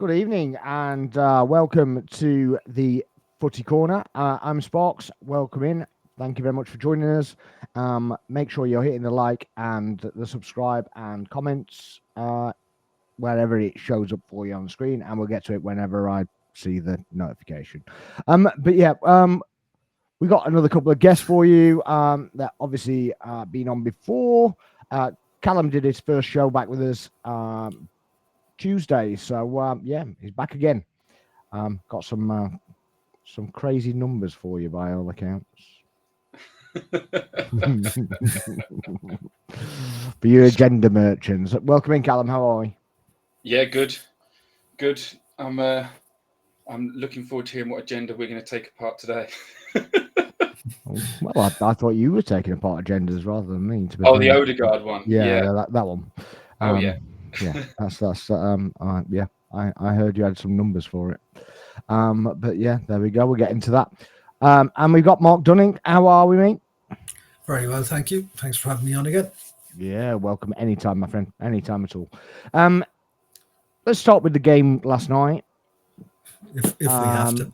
Good evening and welcome to the Footy Corner. I'm Sparks. Welcome in. Thank you very much for joining us. Make sure you're hitting the like and the subscribe and comments wherever it shows up for you on the screen, and we'll get to it whenever I see the notification. We got another couple of guests for you that obviously been on before. Callum did his first show back with us Tuesday, so he's back again. Got some crazy numbers for you by all accounts. For your agenda merchants, welcome in, Callum. How are we? Yeah, good. I'm looking forward to hearing what agenda we're going to take apart today. Well, I thought you were taking apart agendas rather than me. To be the Odegaard one. Yeah, that one. Yeah. That's yeah. I heard you had some numbers for it. But yeah, there we go. We'll get into that. And we've got Mark Dunning. How are we, mate? Very well, thank you. Thanks for having me on again. Yeah, welcome anytime, my friend. Anytime at all. Let's start with the game last night. If we have to.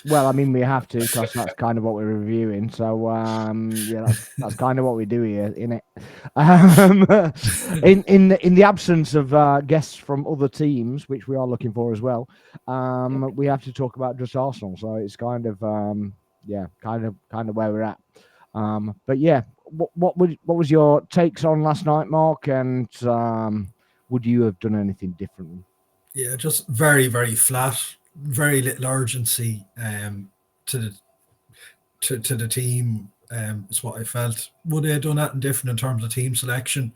Well, I mean, we have to because that's kind of what we're reviewing. So, that's kind of what we do here, isn't it? In the absence of guests from other teams, which we are looking for as well, we have to talk about just Arsenal. So it's kind of kind of where we're at. But yeah, what was your takes on last night, Mark? And would you have done anything differently? Yeah, just very, very flat. Very little urgency to the team. Is what I felt. Would they have done anything different in terms of team selection?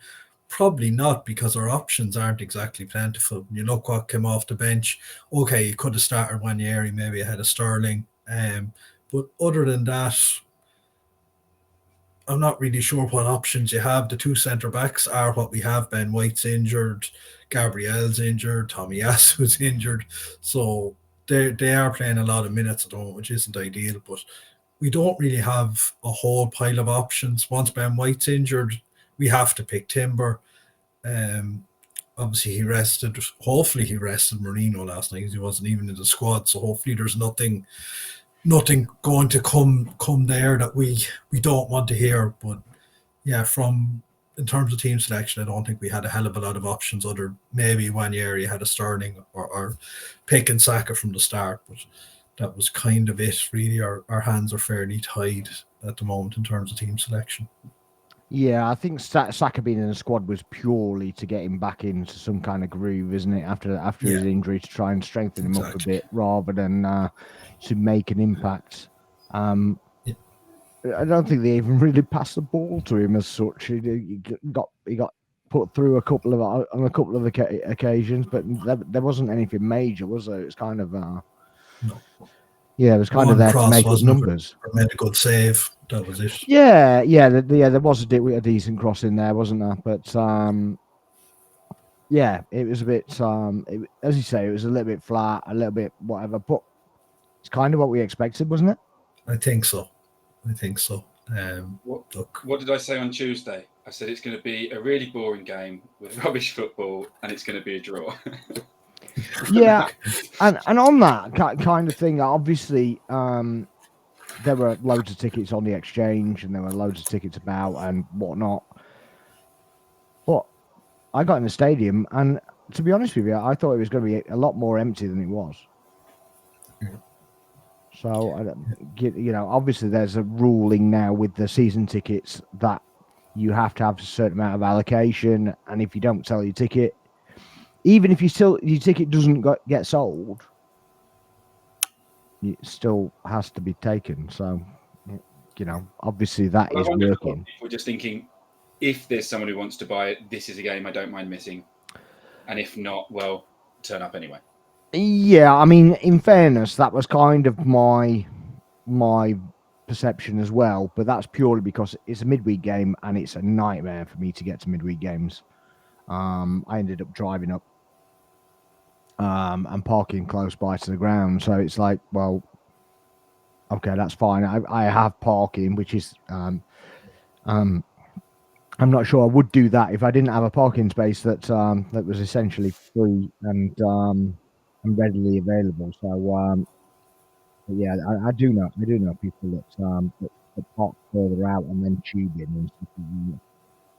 Probably not, because our options aren't exactly plentiful. You look what came off the bench. Okay, you could have started Wanyeri maybe ahead of Sterling. But other than that, I'm not really sure what options you have. The two centre backs are what we have. Ben White's injured, Gabriel's injured, Tommy Yasu's injured. So they are playing a lot of minutes at the moment, which isn't ideal. But we don't really have a whole pile of options. Once Ben White's injured, we have to pick Timber. Obviously, he rested. Hopefully, he rested Marino last night because he wasn't even in the squad. So hopefully, there's nothing going to come there that we don't want to hear. But yeah, in terms of team selection, I don't think we had a hell of a lot of options. Other maybe Wanyeri had a Sterling or pick and Saka from the start, but that was kind of it. Really, our hands are fairly tied at the moment in terms of team selection. Yeah, I think Saka being in the squad was purely to get him back into some kind of groove, isn't it? After his injury, to try and strengthen him up a bit, rather than to make an impact. I don't think they even really passed the ball to him as such. He got put through on a couple of occasions, but there wasn't anything major, was there? It was kind of it was kind of there to make up numbers. Made a good save. That was it. Yeah. There was a decent cross in there, wasn't there? But it was a bit. As you say, it was a little bit flat, a little bit whatever. But it's kind of what we expected, wasn't it? I think so. What did I say on Tuesday? I said it's going to be a really boring game with rubbish football, and it's going to be a draw. Yeah, and on that kind of thing, obviously, there were loads of tickets on the exchange, and there were loads of tickets about and whatnot. But I got in the stadium, and to be honest with you, I thought it was going to be a lot more empty than it was. Yeah. So, obviously there's a ruling now with the season tickets that you have to have a certain amount of allocation, and if you don't sell your ticket, even if your ticket doesn't get sold, it still has to be taken. So, obviously that is working. If we're just thinking, if there's someone who wants to buy it, this is a game I don't mind missing, and if not, well, turn up anyway. Yeah, I mean, in fairness, that was kind of my perception as well, but that's purely because it's a midweek game and it's a nightmare for me to get to midweek games. I ended up driving up and parking close by to the ground, so it's like, well, okay, that's fine. I have parking, which is I'm not sure I would do that if I didn't have a parking space that was essentially free and and readily available. So but yeah, I do know people that park further out and then tube in and stuff like that.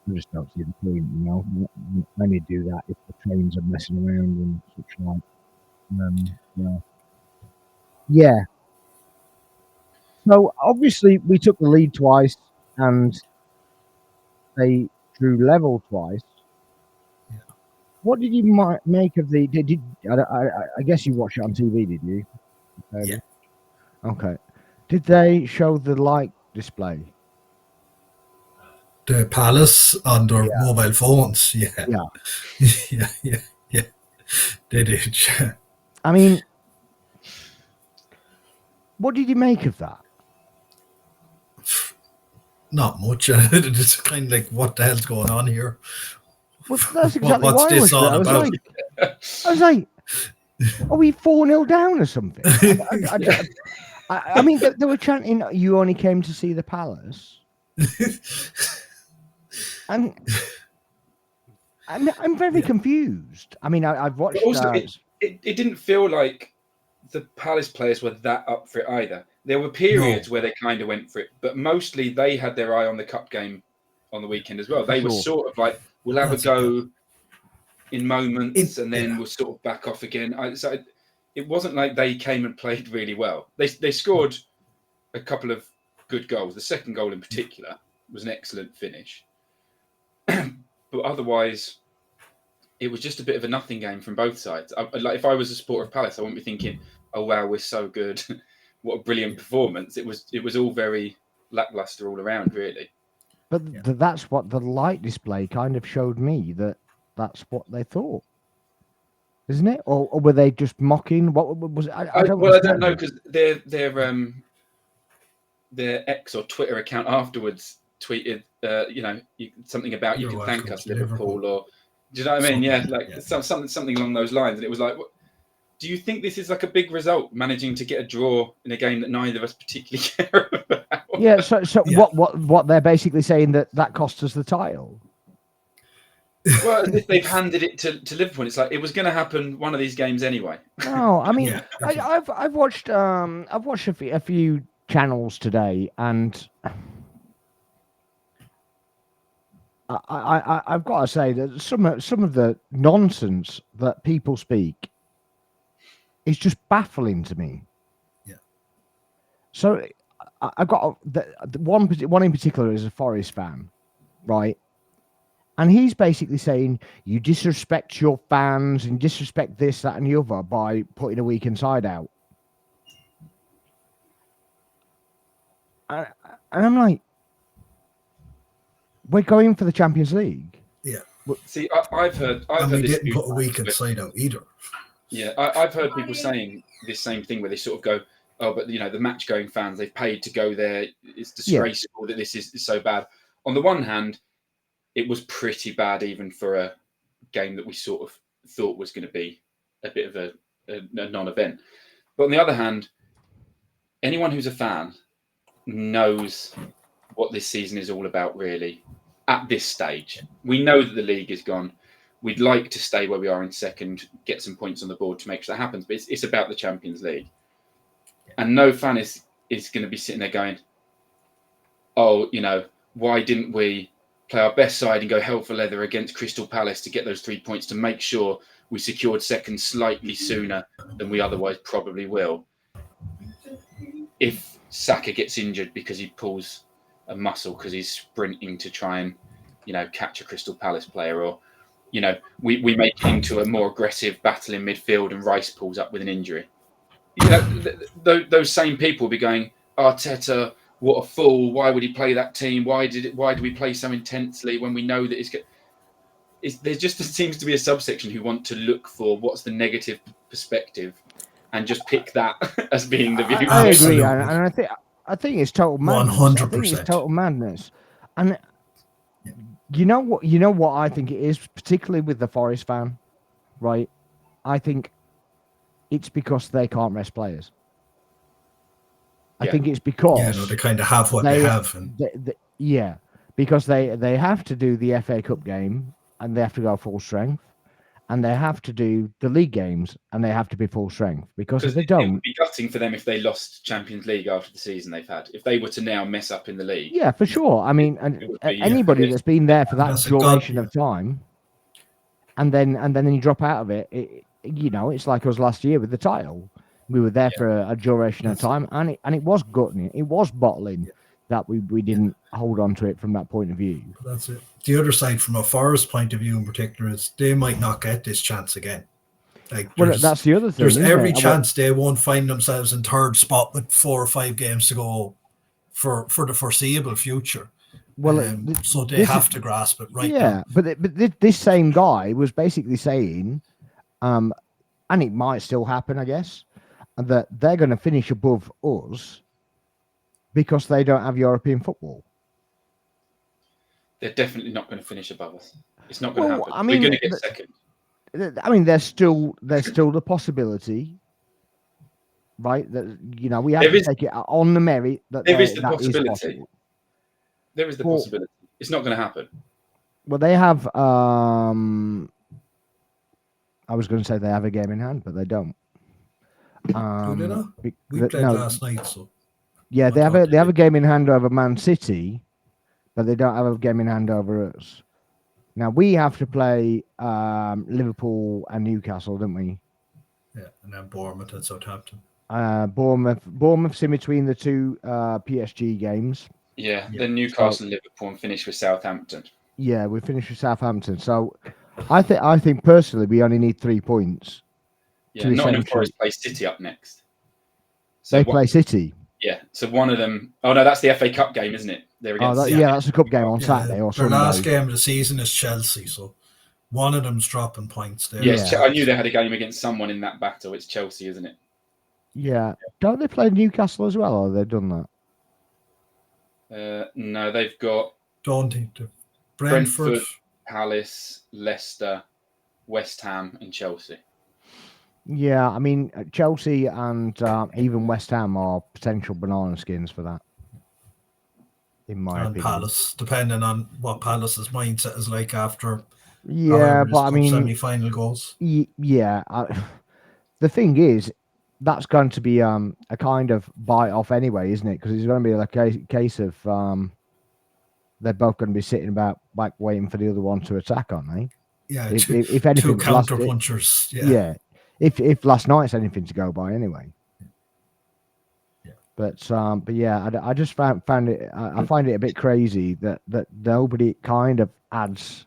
I just don't see the point, you know. I only do that if the trains are messing around and such like. Yeah. Yeah. So obviously we took the lead twice and they drew level twice. Yeah. What did you make of the? I guess you watched it on TV, did you? Yeah. Okay. Did they show the light display? The Palace on their Yeah. mobile phones. Yeah. Yeah. yeah. They did. Yeah. I mean, what did you make of that? Not much. It's kind of like, what the hell's going on here? Well, that's exactly What's why I this watched it. all about? I was like, are we 4-0 down or something? I mean, they were chanting, "You only came to see the Palace," and I'm very confused. I mean, I've watched. But also, it didn't feel like the Palace players were that up for it either. There were periods where they kind of went for it, but mostly they had their eye on the cup game on the weekend as well. They were sort of like, we'll have a go in moments, and then we'll sort of back off again. So it wasn't like they came and played really well. They scored a couple of good goals. The second goal in particular was an excellent finish. But otherwise, it was just a bit of a nothing game from both sides. Like if I was a supporter of Palace, I wouldn't be thinking, "Oh wow, we're so good! What a brilliant performance!" It was all very lackluster all around, really. But that's what the light display kind of showed me, that's what they thought, isn't it? Or were they just mocking? What was it? I don't know, because their X or Twitter account afterwards tweeted, something about you can thank us, Liverpool, or do you know what I mean? Yeah, like something along those lines. And it was like, what, do you think this is like a big result, managing to get a draw in a game that neither of us particularly care about? Yeah. So what they're basically saying that cost us the title. Well, as if they've handed it to Liverpool. It's like it was going to happen one of these games anyway. No, I mean, I've watched a few channels today, and I've got to say that some of the nonsense that people speak is just baffling to me. Yeah. So I've got one in particular is a Forest fan, right? And he's basically saying you disrespect your fans and disrespect this, that, and the other by putting a weekend side out. And I'm like, we're going for the Champions League. Yeah. See, I've heard we this didn't put a weekend side out either. Yeah, I've heard people saying this same thing where they sort of go, "Oh, but the match-going fans, they've paid to go there. It's disgraceful that this is so bad." On the one hand, it was pretty bad even for a game that we sort of thought was going to be a bit of a non-event. But on the other hand, anyone who's a fan knows what this season is all about, really, at this stage. We know that the league is gone. We'd like to stay where we are in second, get some points on the board to make sure that happens. But it's about the Champions League. And no fan is going to be sitting there going, "Oh, why didn't we play our best side and go hell for leather against Crystal Palace to get those 3 points to make sure we secured second slightly sooner than we otherwise probably will." If Saka gets injured because he pulls a muscle because he's sprinting to try and, catch a Crystal Palace player, or, we make it into a more aggressive battle in midfield and Rice pulls up with an injury. Those same people will be going, "Arteta, what a fool! Why would he play that team? Why do we play so intensely when we know that there just seems to be a subsection who want to look for what's the negative perspective and just pick that as being the view." I agree, and I think it's total madness. 100%. I think it's total madness, and you know what I think it is, particularly with the Forest fan, right? I think it's because they can't rest players. I think it's because they kind of have what they have, and because they have to do the FA Cup game and they have to go full strength, and they have to do the league games, and they have to be full strength, because if they it don't, would be gutting for them if they lost Champions League after the season they've had. If they were to now mess up in the league, yeah, for sure. I mean, it would be, anybody that's been there for that That's a duration god, of time, and then you drop out of it, it's like us last year with the title. We were there for a duration of time, and it was gutting. It was bottling that we didn't hold on to it from that point of view. That's it. The other side, from a Forest point of view in particular, is they might not get this chance again. Like, Well, that's the other thing. There's isn't every it? chance they won't find themselves in third spot with 4 or 5 games to go for the foreseeable future. Well, so they have to grasp it right now. But this same guy was basically saying, and it might still happen, I guess, that they're going to finish above us because they don't have European football. They're definitely not going to finish above us. It's not going to happen. I mean, we're going to get second. I mean, there's still the possibility, right? That we have to take it on the merit that there is the that possibility. Is possible. There is the possibility. It's not going to happen. Well, they have. I was going to say they have a game in hand, but they don't. Do they not? We played last night, so yeah, they have a game in hand over Man City, but they don't have a game in hand over us. Now we have to play Liverpool and Newcastle, don't we? Yeah, and then Bournemouth and Southampton. Bournemouth's in between the two PSG games. Yeah, then Newcastle and Liverpool, and finish with Southampton. Yeah, we finished with Southampton. So I think personally we only need 3 points. Yeah, Nottingham Forest play City up next. So they play City. Yeah, so one of them. Oh no, that's the FA Cup game, isn't it? They're against. That's a cup game on Saturday or Sunday. Their last game of the season is Chelsea, so one of them's dropping points there. Yes, I knew they had a game against someone in that battle. It's Chelsea, isn't it? Yeah, don't they play Newcastle as well, or they've done that? No, they've got. Don't think Brentford, Palace, Leicester, West Ham, and Chelsea. Yeah, I mean Chelsea and even West Ham are potential banana skins for that. In my opinion, Palace, depending on what Palace's mindset is like after. Yeah, but I mean, semi-final goals. Yeah, the thing is, that's going to be a kind of bite off anyway, isn't it? Because it's going to be like a case of they're both going to be sitting back waiting for the other one to attack, aren't they? Yeah, if anything, two counter punchers. Yeah, if last night's anything to go by, anyway. Yeah, but yeah, I just found it. I find it a bit crazy that nobody kind of adds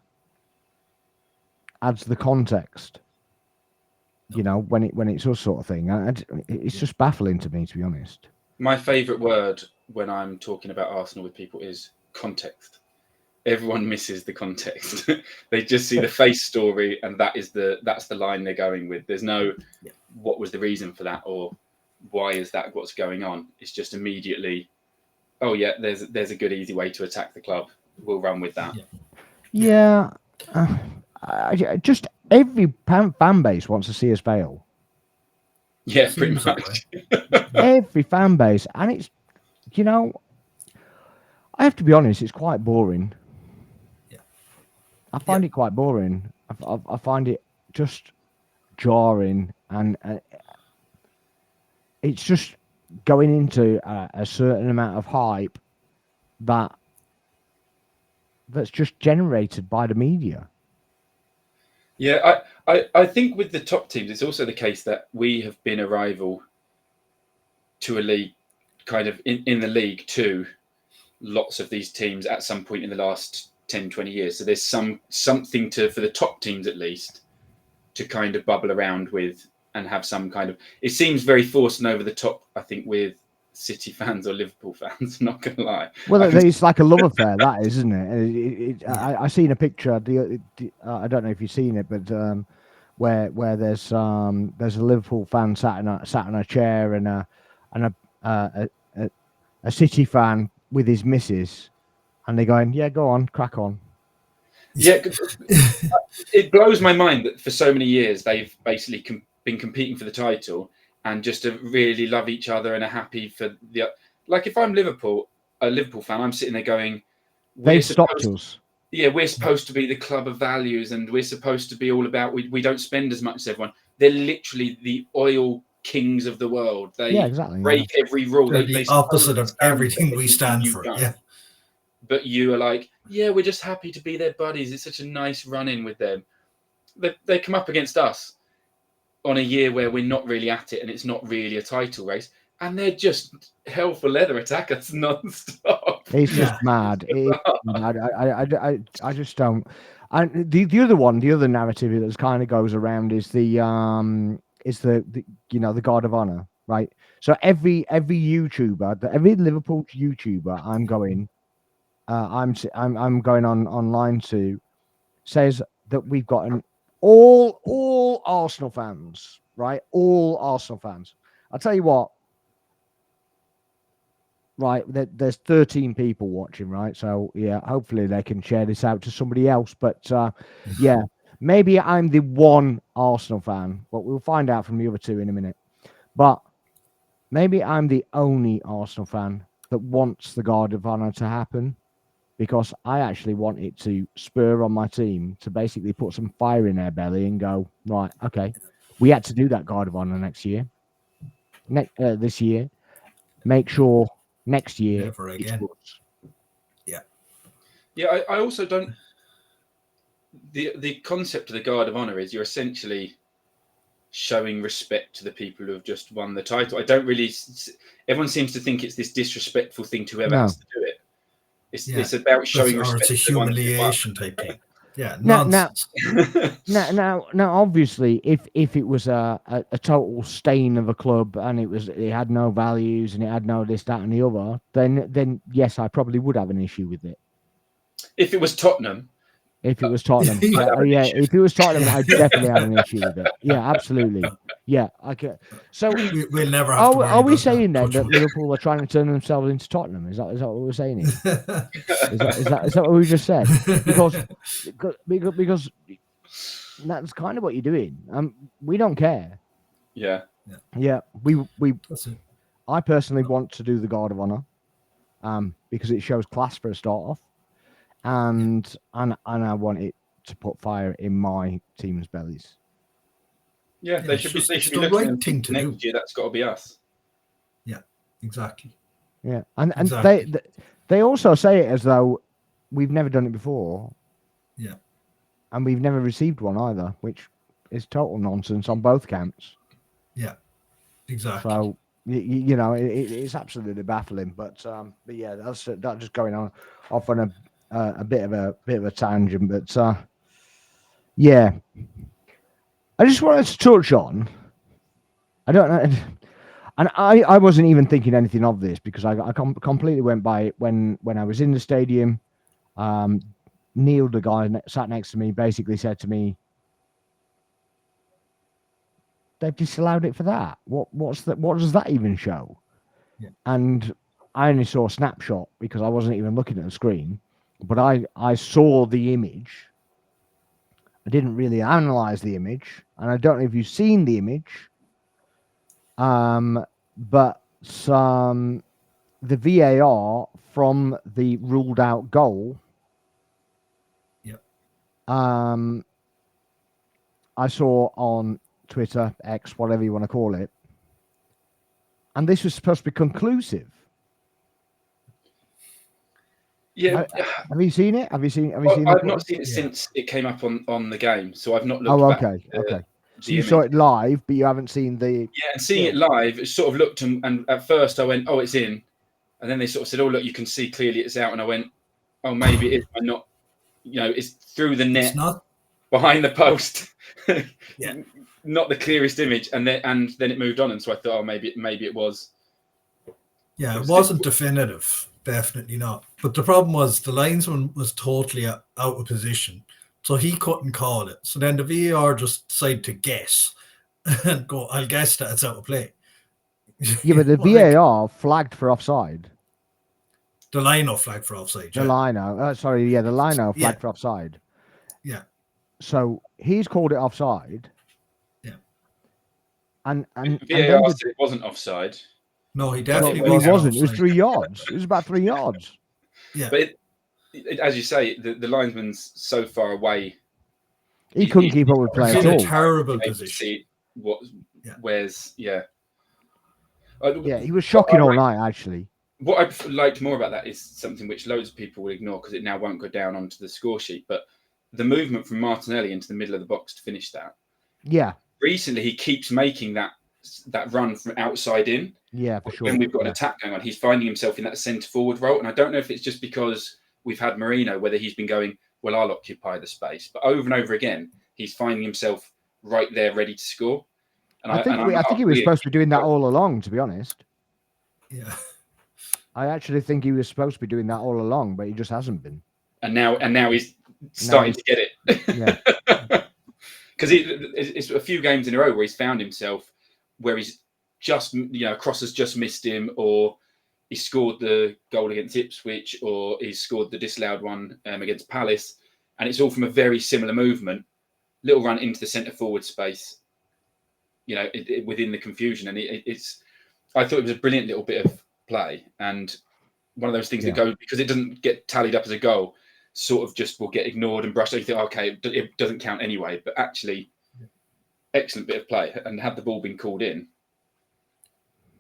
the context. When it's us sort of thing. It's just baffling to me, to be honest. My favourite word when I'm talking about Arsenal with people is context. Everyone misses the context. They just see the face story, and that's the line they're going with. There's no what was the reason for that, or why is that what's going on. It's just immediately, oh yeah, there's a good easy way to attack the club. We'll run with that. Yeah. Just every fan base wants to see us fail. Yeah, pretty much. Every fan base, and it's I have to be honest, it's quite boring. Yeah, I find it quite boring. I find it just jarring, and it's just going into a certain amount of hype that's just generated by the media. Yeah, I think with the top teams, it's also the case that we have been a rival to a league, kind of in the league to lots of these teams at some point in the last 10, 20 years. So there's something for the top teams at least to kind of bubble around with and have some kind of. It seems very forced and over the top, I think, with City fans or Liverpool fans. Not gonna lie. Well, it's like a love affair, that is, isn't it? I seen a picture. I don't know if you've seen it, but where there's a Liverpool fan sat on a chair and a City fan with his missus, and they're going, "Yeah, go on, crack on." Yeah, it blows my mind that for so many years they've basically been competing for the title. And just to really love each other and are happy for the. Like if I'm a Liverpool fan, I'm sitting there going, "They've stopped us." yeah, we're supposed to be the club of values, and we're supposed to be all about we don't spend as much as everyone. They're literally the oil kings of the world. They exactly. break every rule. They're They the opposite of stand everything we you stand for. don't. Yeah. But you are like, yeah, we're just happy to be their buddies. It's such a nice run-in with them. They come up against us on a year where we're not really at it, and it's not really a title race, and they're just hell for leather attack us non-stop. It's just mad. I just don't. And the other narrative that kind of goes around is the the guard of honor, right? So every YouTuber, every Liverpool YouTuber, I'm going on online to, says that we've got all Arsenal fans, right? All Arsenal fans. I'll tell you what. Right, there's 13 people watching, right? So yeah, hopefully they can share this out to somebody else. But yeah, maybe I'm the one Arsenal fan, but we'll find out from the other two in a minute. But maybe I'm the only Arsenal fan that wants the Guard of Honor to happen, because I actually want it to spur on my team to basically put some fire in their belly and go, right, okay, we had to do that Guard of Honor this year. Make sure next year Never again. Yeah, I also don't. The concept of the Guard of Honor is you're essentially showing respect to the people who have just won the title. I don't really. Everyone seems to think it's this disrespectful thing to whoever has to do it. It's about showing respect. It's a humiliation type thing. Yeah, nonsense. Now, obviously, if it was a total stain of a club and it had no values and it had no this, that, and the other, then yes, I probably would have an issue with it. If it was Tottenham. If it was Tottenham, if it was Tottenham, I'd definitely have an issue with it. Yeah, absolutely. Yeah, I could. So we'll never have to worry are we about saying that, then that Liverpool are trying to turn themselves into Tottenham? Is that what we're saying? Is that what we just said? Because that's kind of what you're doing. We don't care. Yeah. I personally want to do the Guard of Honor, because it shows class for a start off. And I want it to put fire in my team's bellies. Yeah, they should be looking right thing to next year. That's got to be us. Yeah, exactly. Yeah, and they also say it as though we've never done it before. Yeah, and we've never received one either, which is total nonsense on both counts. Yeah, exactly. So you know, it's absolutely baffling. But yeah, that's just going off on a bit of a tangent, but yeah, I just wanted to touch on. I don't know, and I wasn't even thinking anything of this because I completely went by it when I was in the stadium. Neil, the guy sat next to me, basically said to me, "They've disallowed it for that. What's that? What does that even show?" Yeah. And I only saw a snapshot because I wasn't even looking at the screen. But I saw the image. I didn't really analyze the image, and I don't know if you've seen the image. But the VAR from the ruled out goal. Yep. I saw on Twitter, X, whatever you want to call it, and this was supposed to be conclusive. Yeah, have you seen it? Have you seen? I've not seen it since it came up on the game, so I've not looked. Okay. So you saw it live, but you haven't seen the. Yeah, and seeing it live, it sort of looked, and at first I went, "Oh, it's in," and then they sort of said, "Oh, look, you can see clearly it's out," and I went, "Oh, maybe it is, but not. You know, it's through the net, it's not behind the post." Yeah, not the clearest image, and then it moved on, and so I thought, "Oh, maybe it was." Yeah, it wasn't definitive. Definitely not. But the problem was the linesman was totally out of position, so he couldn't call it. So then the VAR just decided to guess and go, "I'll guess that it's out of play." Yeah, but the VAR flagged for offside. The lino flagged for offside. The lino, the lino flagged for offside. Yeah. So he's called it offside. Yeah. And VAR said it wasn't offside. No, he definitely wasn't. It was 3 yards. It was about 3 yards. Yeah. But as you say, the linesman's so far away. He couldn't keep up with play He's at in a all. terrible position. See what, Yeah. where's Yeah, he was shocking all night, actually. What I liked more about that is something which loads of people will ignore because it now won't go down onto the score sheet. But the movement from Martinelli into the middle of the box to finish that. Yeah. Recently, he keeps making that run from outside in. Yeah, for sure. When we've got an attack going on, he's finding himself in that centre forward role. And I don't know if it's just because we've had Marino, whether he's been going, well, I'll occupy the space. But over and over again, he's finding himself right there ready to score. And I think he was supposed to be doing that all along, to be honest. Yeah. I actually think he was supposed to be doing that all along, but he just hasn't been. And now he's starting to get it. Yeah. Because it's a few games in a row where he's found himself where he's just, Cross has just missed him, or he scored the goal against Ipswich, or he's scored the disallowed one against Palace. And it's all from a very similar movement, little run into the centre forward space, within the confusion. And I thought it was a brilliant little bit of play. And one of those things that go, because it doesn't get tallied up as a goal, sort of just will get ignored and brushed. You think, okay, it doesn't count anyway. But actually, excellent bit of play. And had the ball been called in,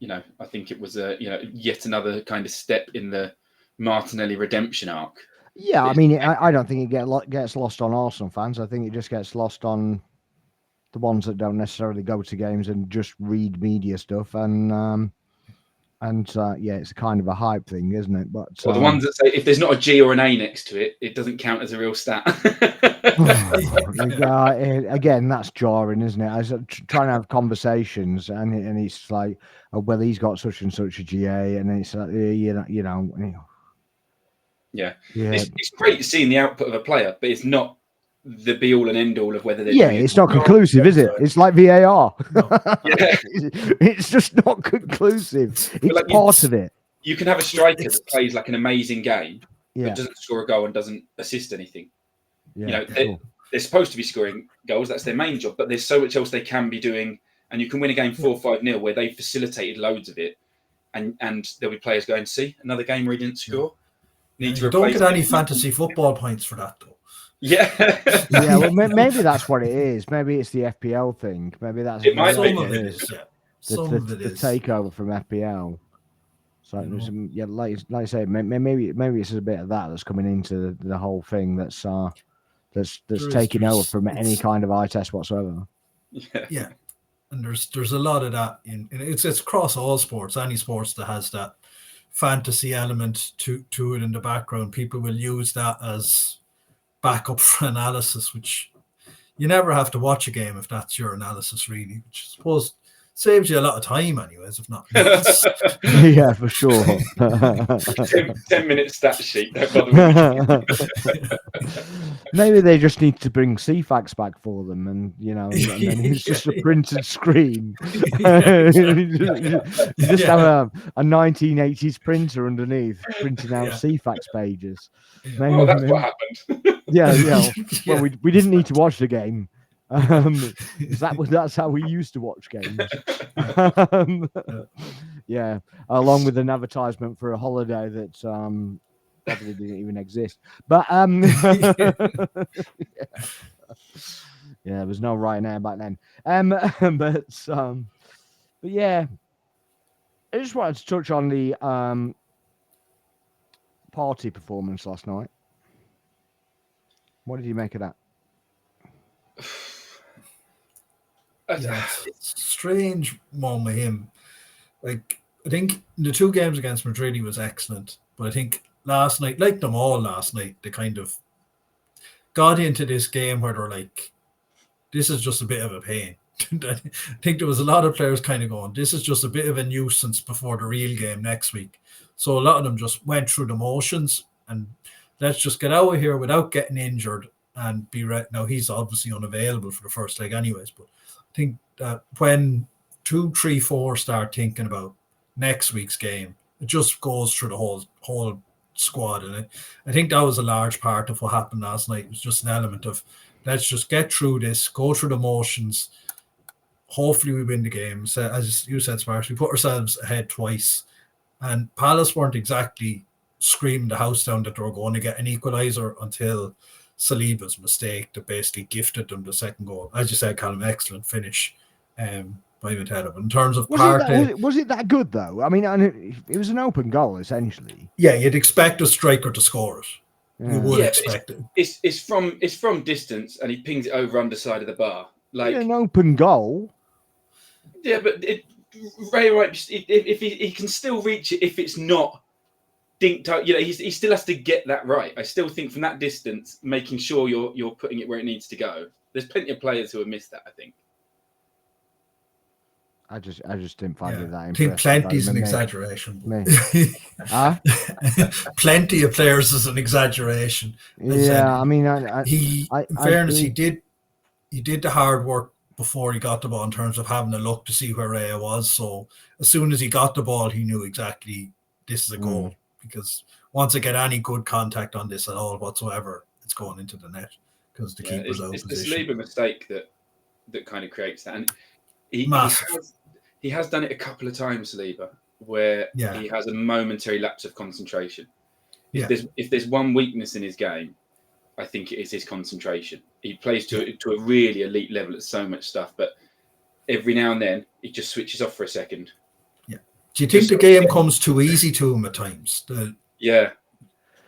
I think it was yet another kind of step in the Martinelli redemption arc. Yeah, I mean, I don't think it gets lost on Arsenal fans. I think it just gets lost on the ones that don't necessarily go to games and just read media stuff. And it's kind of a hype thing, isn't it? But the ones that say if there's not a G or an A next to it, it doesn't count as a real stat. Again, that's jarring, isn't it? I was trying to have conversations, and it's like, oh, well, he's got such and such a GA, and it's like, Yeah. It's great seeing the output of a player, but it's not the be all and end all of whether they're it's not conclusive, is it? It's like VAR. No. It's just not conclusive. It's part of it. You can have a striker that plays like an amazing game, but doesn't score a goal and doesn't assist anything. Yeah, they're supposed to be scoring goals. That's their main job, but there's so much else they can be doing. And you can win a game 4-5-0 where they facilitated loads of it. And there'll be players going, see, another game where he didn't score. Don't get any fantasy football points for that, though. Yeah. Well, maybe that's what it is. Maybe it's the FPL thing. Maybe that's it. Might be. The takeover from FPL. So like I say, maybe it's a bit of that's coming into the whole thing that's taking over from any kind of eye test whatsoever. Yeah. And there's a lot of that in it's across all sports. Any sports that has that fantasy element to it in the background, people will use that as backup for analysis, which you never have to watch a game if that's your analysis, really, which I suppose saves you a lot of time anyways, if not. Yeah, for sure. 10-minute stat sheet. Don't bother me. Maybe they just need to bring CFAX back for them, and then it's just a printed screen. You just have a 1980s printer underneath printing out CFAX pages. Maybe, that's what happened. Yeah. Well, we didn't need to watch the game. That's how we used to watch games. Along with an advertisement for a holiday that probably didn't even exist. But there was no Ryanair back then. But yeah, I just wanted to touch on the Partey performance last night. What did you make of that? Strange one with him. Like, I think the two games against Madrid he was excellent, but I think last night, like them all last night, they kind of got into this game where they're like, this is just a bit of a pain. I think there was a lot of players kind of going, this is just a bit of a nuisance before the real game next week. So a lot of them just went through the motions and let's just get out of here without getting injured and be ready. Now, he's obviously unavailable for the first leg anyways, but I think that when 2, 3, 4 start thinking about next week's game, it just goes through the whole squad. And I think that was a large part of what happened last night. It was just an element of, let's just get through this, go through the motions. Hopefully we win the game. So, as you said, Sparks, we put ourselves ahead twice. And Palace weren't exactly screaming the house down that they were going to get an equaliser until Saliba's mistake that basically gifted them the second goal. As you said, Callum, excellent finish by Mateta. But in terms of Partey, was it that good though? I mean, it was an open goal essentially. yeah, you'd expect a striker to score it. Yeah. You would expect it. It's from distance, and he pings it over underside of the bar. Like an open goal. Yeah, but Ray White, if he can still reach it, if it's not dinked out, he still has to get that right. I still think from that distance, making sure you're putting it where it needs to go. There's plenty of players who have missed that, I think. I just didn't find it that I think plenty's an exaggeration. Huh? Plenty of players is an exaggeration. Yeah, I mean, in fairness, he did the hard work before he got the ball in terms of having a look to see where Raya was. So as soon as he got the ball, he knew exactly this is a goal, because once I get any good contact on this at all whatsoever, it's going into the net because the keeper's out of position. It's the Saliba mistake that kind of creates that. And he has done it a couple of times, Saliba, where he has a momentary lapse of concentration. If there's one weakness in his game, I think it is his concentration. He plays to a really elite level at so much stuff, but every now and then he just switches off for a second. Yeah. Do you think the game comes too easy to him at times? Yeah.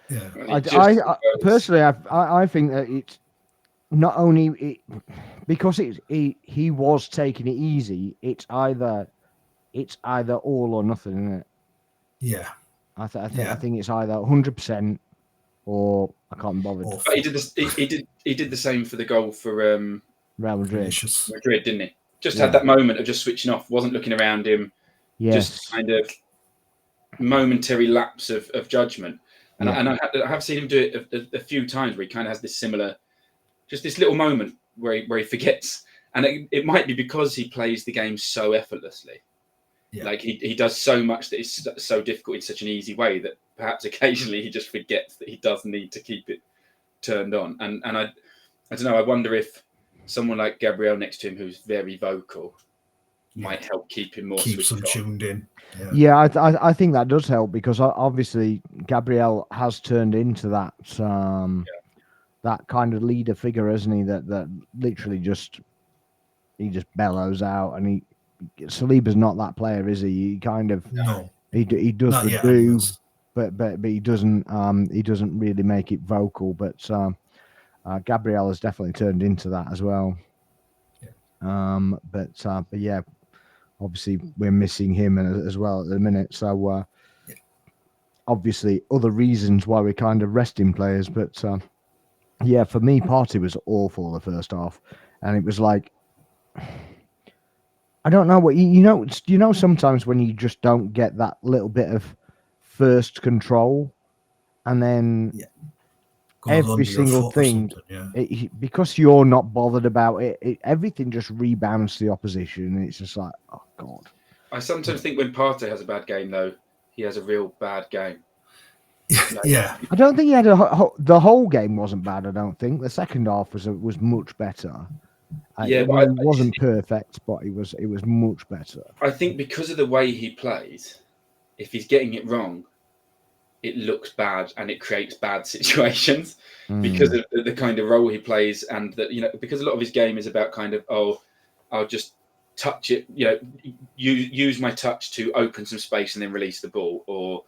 I personally, I think that it's not only because he was taking it easy. It's either all or nothing, isn't it? Yeah. I think it's either 100% or I can't be bothered. But he did the same for the goal for Real Madrid, didn't he? Just had that moment of just switching off, wasn't looking around him. Yes. Just kind of momentary lapse of judgment. And I have seen him do it a few times where he kind of has this similar, just this little moment where he forgets. And it might be because he plays the game so effortlessly. Yeah. Like he does so much that it's so difficult in such an easy way that perhaps occasionally he just forgets that he does need to keep it turned on. And I don't know, I wonder if someone like Gabriel next to him who's very vocal might help keep him more keeps him tuned in. Yeah, I think that does help, because obviously Gabriel has turned into that that kind of leader figure, isn't he? That literally just bellows out, and Saliba's not that player, is he? He kind of he does not the do, but he doesn't really make it vocal. But Gabriel has definitely turned into that as well. Yeah. But yeah, obviously we're missing him as well at the minute. So obviously other reasons why we're kind of resting players. But yeah, for me, Partey was awful the first half, and it was like, I don't know what you know. Sometimes when you just don't get that little bit of first control, and then every single thing, because you're not bothered about it, everything just rebounds to the opposition. And it's just like, oh God. I sometimes think when Partey has a bad game, though, he has a real bad game. Yeah, I don't think he had the whole game wasn't bad. I don't think the second half was much better. It wasn't perfect, but it was much better. I think because of the way he plays, if he's getting it wrong, it looks bad and it creates bad situations because of the kind of role he plays, and that because a lot of his game is about kind of I'll just touch it, use my touch to open some space and then release the ball, or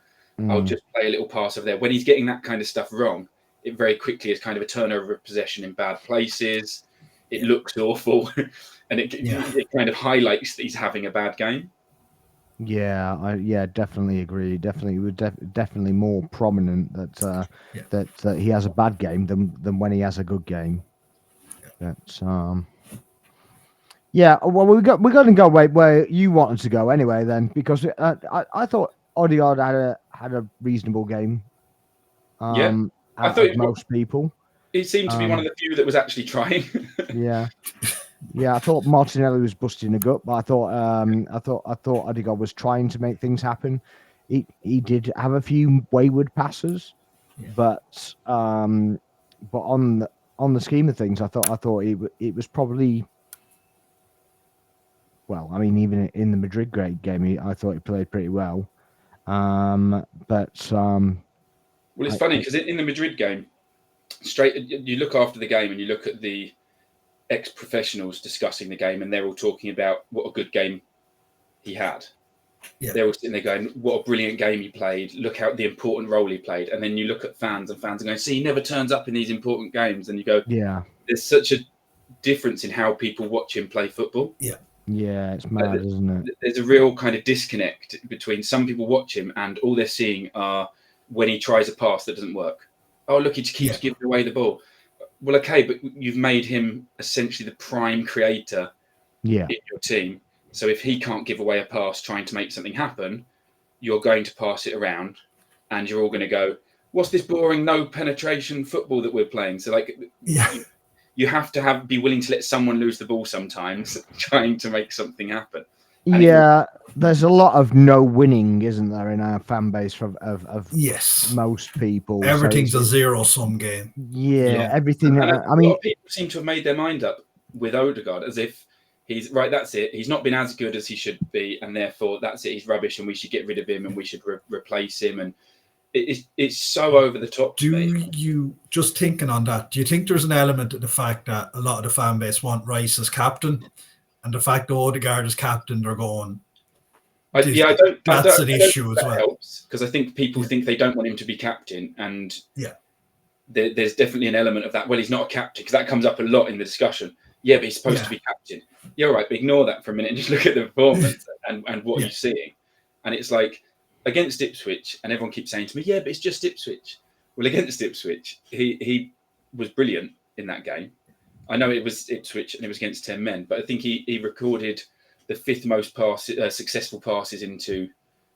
I'll just play a little pass over there. When he's getting that kind of stuff wrong, it very quickly is kind of a turnover of possession in bad places. It looks awful, and it kind of highlights that he's having a bad game. Yeah, I definitely agree. Definitely more prominent that he has a bad game than when he has a good game. Well, we're going to go where you wanted to go anyway, then, because I thought Odegaard had a reasonable game. I thought most people. It seemed to be one of the few that was actually trying. Yeah, I thought Martinelli was busting a gut, but I thought Odegaard was trying to make things happen. He did have a few wayward passes, but on the scheme of things, I thought it was probably. Well, I mean, even in the Madrid game, I thought he played pretty well. Well, it's funny because in the Madrid game, you look after the game and you look at the ex-professionals discussing the game, and they're all talking about what a good game he had. Yeah. They're all sitting there going, what a brilliant game he played. Look how the important role he played. And then you look at fans are going, see, he never turns up in these important games. And you go, yeah, there's such a difference in how people watch him play football. Yeah. Yeah, it's mad, isn't it? There's a real kind of disconnect between some people watch him and all they're seeing are when he tries a pass that doesn't work. Oh, look, he just keeps giving away the ball. Well, okay, but you've made him essentially the prime creator in your team. So if he can't give away a pass trying to make something happen, you're going to pass it around and you're all going to go, what's this boring no penetration football that we're playing? So you have to be willing to let someone lose the ball sometimes trying to make something happen. And there's a lot of no winning, isn't there, in our fan base of most people. Everything's a zero-sum game. Yeah, everything. And I mean, people seem to have made their mind up with Odegaard as if he's right. That's it. He's not been as good as he should be, and therefore that's it. He's rubbish, and we should get rid of him, and we should replace him. And it's so over the top. Do you, just thinking on that, do you think there's an element of the fact that a lot of the fan base want Rice as captain, and the fact that Odegaard is captain, they're going, I that's an issue as well. Helps because I think people think they don't want him to be captain, and there's definitely an element of that. Well, he's not a captain because that comes up a lot in the discussion. Yeah, but he's supposed to be captain. Yeah, all right, but ignore that for a minute and just look at the performance and what you're seeing. And it's like against Ipswich, and everyone keeps saying to me, yeah, but it's just Ipswich. Well, against Ipswich, he was brilliant in that game. I know it was Ipswich and it was against 10 men, but I think he recorded the 5th most successful passes into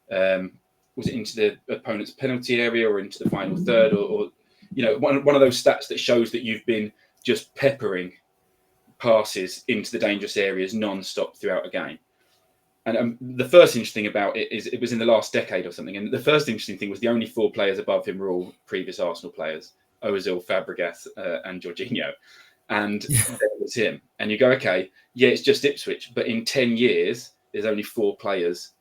was it into the opponent's penalty area or into the final third or one of those stats that shows that you've been just peppering passes into the dangerous areas non-stop throughout a game. And the first interesting thing about it is it was in the last decade or something. And the first interesting thing was the only 4 players above him were all previous Arsenal players: Ozil, Fabregas, and Jorginho. And there was him. And you go, okay, yeah, it's just Ipswich. But in 10 years, there's only 4 players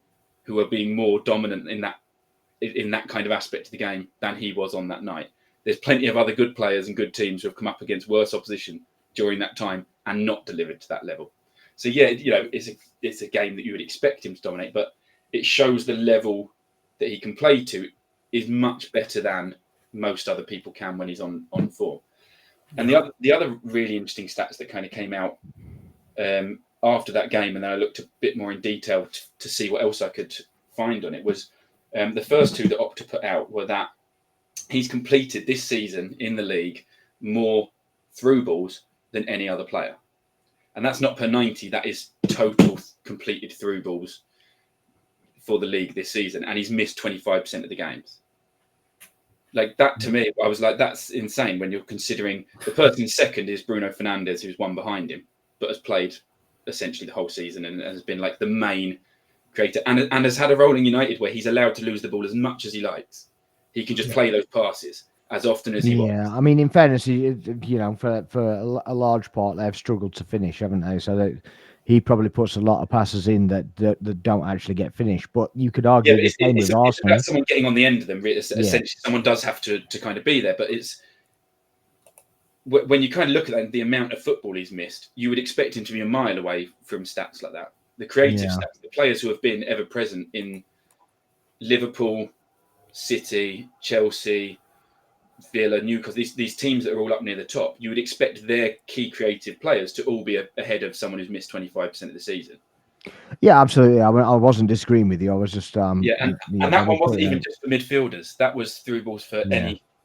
who are being more dominant in that kind of aspect of the game than he was on that night. There's plenty of other good players and good teams who have come up against worse opposition during that time and not delivered to that level. So yeah, it's a game that you would expect him to dominate, but it shows the level that he can play to is much better than most other people can when he's on form. And the other really interesting stats that kind of came out after that game, and then I looked a bit more in detail to see what else I could find on it, was the first 2 that Opta put out were that he's completed this season in the league more through balls than any other player. And that's not per 90, that is total completed through balls for the league this season. And he's missed 25% of the games. Like that to me, I was like, that's insane when you're considering the person second is Bruno Fernandes, who's one behind him, but has played essentially the whole season and has been like the main creator and has had a role in United where he's allowed to lose the ball as much as he likes. He can just play those passes as often as he wants. Yeah, I mean, in fairness, for a large part, they've struggled to finish, haven't they? So that he probably puts a lot of passes in that don't actually get finished. But you could argue the same with Arsenal. It's about someone getting on the end of them. Essentially, someone does have to kind of be there. But it's when you kind of look at that, the amount of football he's missed, you would expect him to be a mile away from stats like that. The creative stats, the players who have been ever present in Liverpool, City, Chelsea, Villa, Newcastle, these teams that are all up near the top, you would expect their key creative players to all be ahead of someone who's missed 25% of the season. Yeah, absolutely. I wasn't disagreeing with you. I was just and that one wasn't even just for midfielders. That was through balls for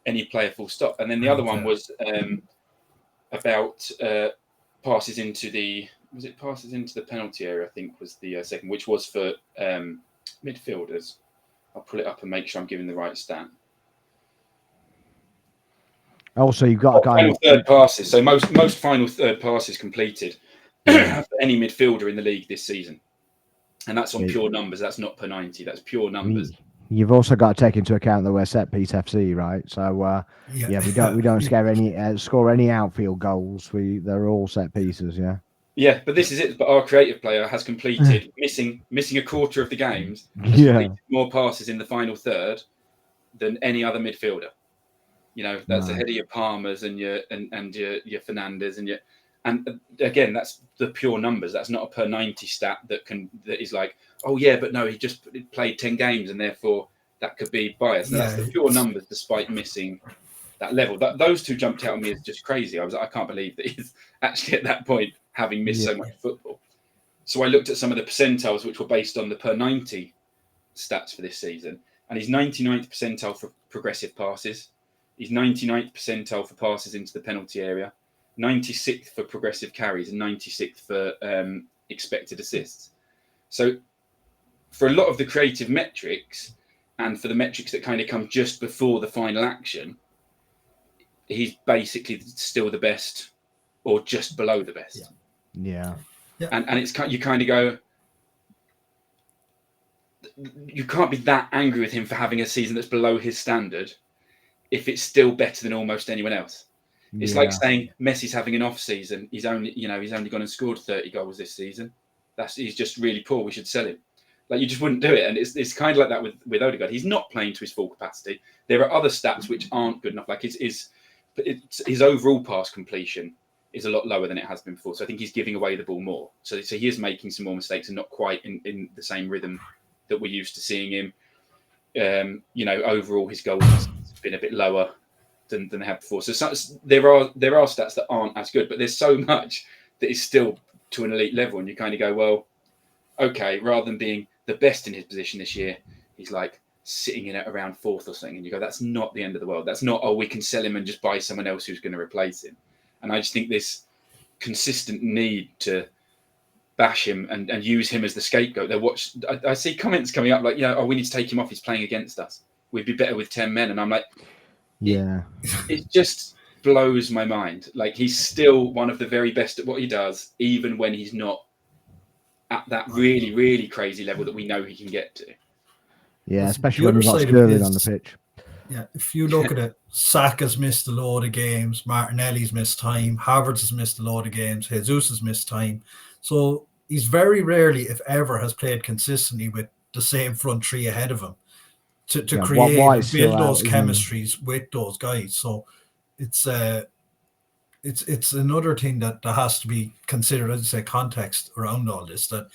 any player, full stop. And then the other one was about passes into the penalty area, I think was the second, which was for midfielders. I'll pull it up and make sure I'm giving the right stat. Also, you've got a guy final third passes. So most final third passes completed for any midfielder in the league this season, and that's on pure numbers. That's not per 90. That's pure numbers. You've also got to take into account that we're set piece FC, right? So we don't score any outfield goals. They're all set pieces. Yeah. Yeah, but this is it. But our creative player has completed missing a quarter of the games. More passes in the final third than any other midfielder. That's ahead of your Palmers and your Fernandes and again, that's the pure numbers. That's not a per 90 stat that is like, oh yeah, but no, he just played 10 games and therefore that could be biased. Now, that's the pure numbers, despite missing that level. Those two jumped out at me as just crazy. I was like, I can't believe that he's actually at that point, having missed so much football. So I looked at some of the percentiles, which were based on the per 90 stats for this season, and he's 99th percentile for progressive passes. He's 99th percentile for passes into the penalty area, 96th for progressive carries, and 96th for expected assists. So for a lot of the creative metrics and for the metrics that kind of come just before the final action, he's basically still the best or just below the best. Yeah. And it's you kind of go, you can't be that angry with him for having a season that's below his standard if it's still better than almost anyone else. It's like saying Messi's having an off season. He's only gone and scored 30 goals this season. He's just really poor. We should sell him. Like, you just wouldn't do it. And it's kind of like that with Odegaard. He's not playing to his full capacity. There are other stats which aren't good enough. Like his overall pass completion is a lot lower than it has been before. So I think he's giving away the ball more. So he is making some more mistakes and not quite in the same rhythm that we're used to seeing him. Overall his goals has been a bit lower than they have before. So there are stats that aren't as good, but there's so much that is still to an elite level, and you kind of go, well, okay, rather than being the best in his position this year, he's like sitting in at around fourth or something, and you go, that's not the end of the world. That's not, we can sell him and just buy someone else who's going to replace him. And I just think this consistent need to bash him and use him as the scapegoat. I see comments coming up like, we need to take him off. He's playing against us. We'd be better with 10 men. And I'm like, it just blows my mind. Like, he's still one of the very best at what he does, even when he's not at that really, really crazy level that we know he can get to. Yeah, especially when we've got Sterling on the pitch. Yeah, if you look at it, Saka's missed a load of games, Martinelli's missed time, Havertz has missed a load of games, Jesus has missed time. So he's very rarely, if ever, has played consistently with the same front three ahead of him to create and build those chemistries with those guys. So it's another thing that has to be considered, as I say, context around all this, that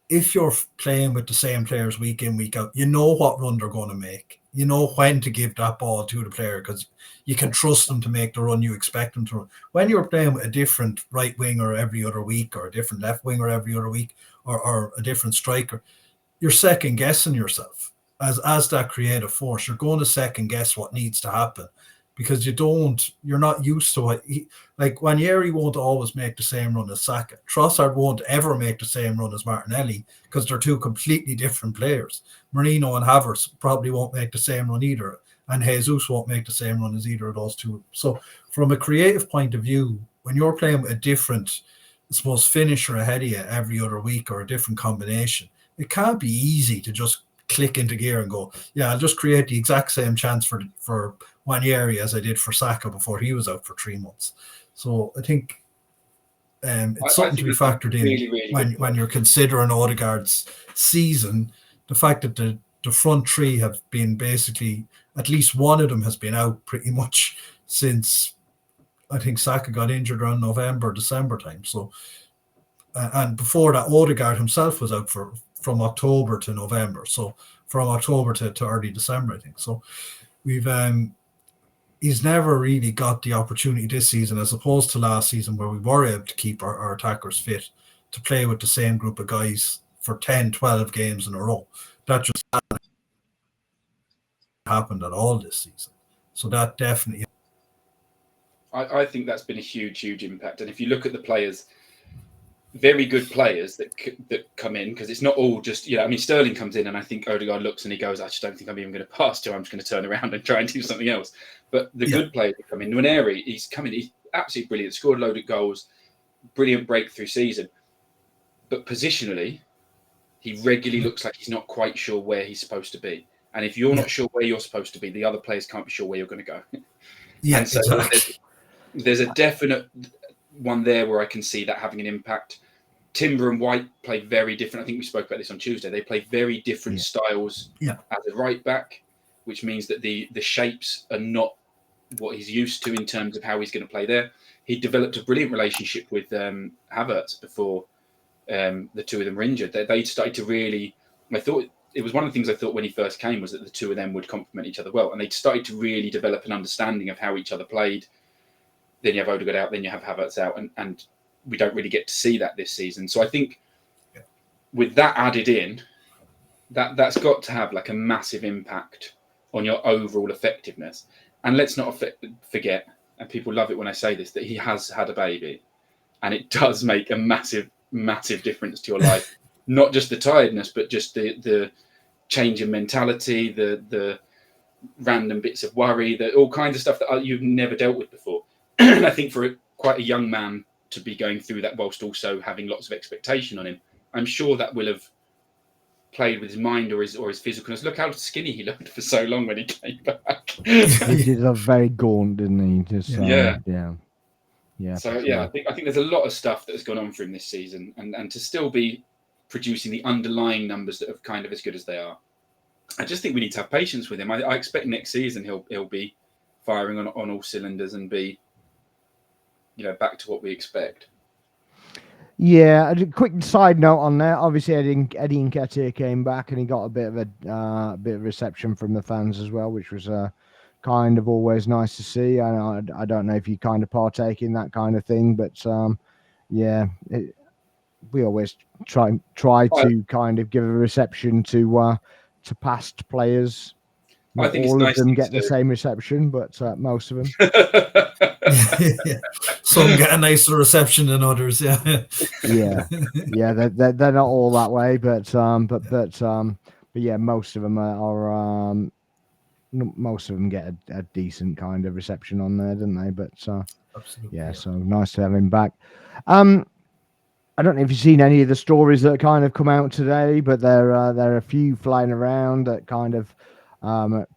if you're playing with the same players week in, week out, you know what run they're going to make. You know when to give that ball to the player because you can trust them to make the run you expect them to run. When you're playing with a different right winger every other week, or a different left winger every other week, or a different striker, you're second guessing yourself. As that creative force, you're going to second guess what needs to happen because you're not used to it. Like, Ranieri won't always make the same run as Saka. Trossard won't ever make the same run as Martinelli because they're two completely different players. Mourinho and Havertz probably won't make the same run either, and Jesus won't make the same run as either of those two. So from a creative point of view, when you're playing with a different, I suppose, finisher ahead of you every other week or a different combination, it can't be easy to just click into gear and go, yeah, I'll just create the exact same chance for Ranieri as I did for Saka before he was out for 3 months. So I think it's something to be factored in really when you're considering Odegaard's season. The fact that the front three have been basically, at least one of them has been out pretty much since, I think Saka got injured around November, December time. So, and before that, Odegaard himself was out from October to November. So from October to early December, I think. So we've he's never really got the opportunity this season, as opposed to last season where we were able to keep our attackers fit, to play with the same group of guys for 10, 12 games in a row. That just hasn't happened at all this season. So that definitely... I think that's been a huge, huge impact. And if you look at the players, very good players that come in, because it's not all just, Sterling comes in and I think Odegaard looks and he goes, I just don't think I'm even going to pass to him. I'm just going to turn around and try and do something else. But the good players that come in, Nwaneri, he's absolutely brilliant, scored a load of goals, brilliant breakthrough season. But positionally, he regularly looks like he's not quite sure where he's supposed to be. And if you're not sure where you're supposed to be, the other players can't be sure where you're going to go. Yeah, and so exactly. There's a definite one there where I can see that having an impact. Timber and White play very different. I think we spoke about this on Tuesday. They play very different styles as a right back, which means that the shapes are not what he's used to in terms of how he's going to play there. He developed a brilliant relationship with Havertz before the two of them were injured. They started to really. I thought it was one of the things I thought when he first came was that the two of them would complement each other well, and they started to really develop an understanding of how each other played. Then you have Odegaard out, then you have Havertz out, and we don't really get to see that this season. So I think with that added in, that's got to have like a massive impact on your overall effectiveness. And let's not forget, and people love it when I say this, that he has had a baby, and it does make a massive, massive difference to your life. Not just the tiredness, but just the change in mentality, the random bits of worry, all kinds of stuff that you've never dealt with before. And I think for quite a young man to be going through that whilst also having lots of expectation on him, I'm sure that will have played with his mind or his physicalness. Look how skinny he looked for so long when he came back. He did look very gaunt, didn't he? Just yeah. So sure. I think there's a lot of stuff that has gone on for him this season, and to still be producing the underlying numbers that are kind of as good as they are. I just think we need to have patience with him. I expect next season he'll be firing on all cylinders and be, back to what we expect. Yeah, a quick side note on that. Obviously, Eddie Nketiah came back and he got a bit of reception from the fans as well, which was kind of always nice to see. I don't know if you kind of partake in that kind of thing, but we always try to kind of give a reception to past players. Not all of them get the same reception, but most of them. Some get a nicer reception than others. Yeah. They're not all that way, but yeah, most of them are. Most of them get a decent kind of reception on there, don't they? But absolutely, yeah, so nice to have him back. I don't know if you've seen any of the stories that kind of come out today, but there are a few flying around that kind of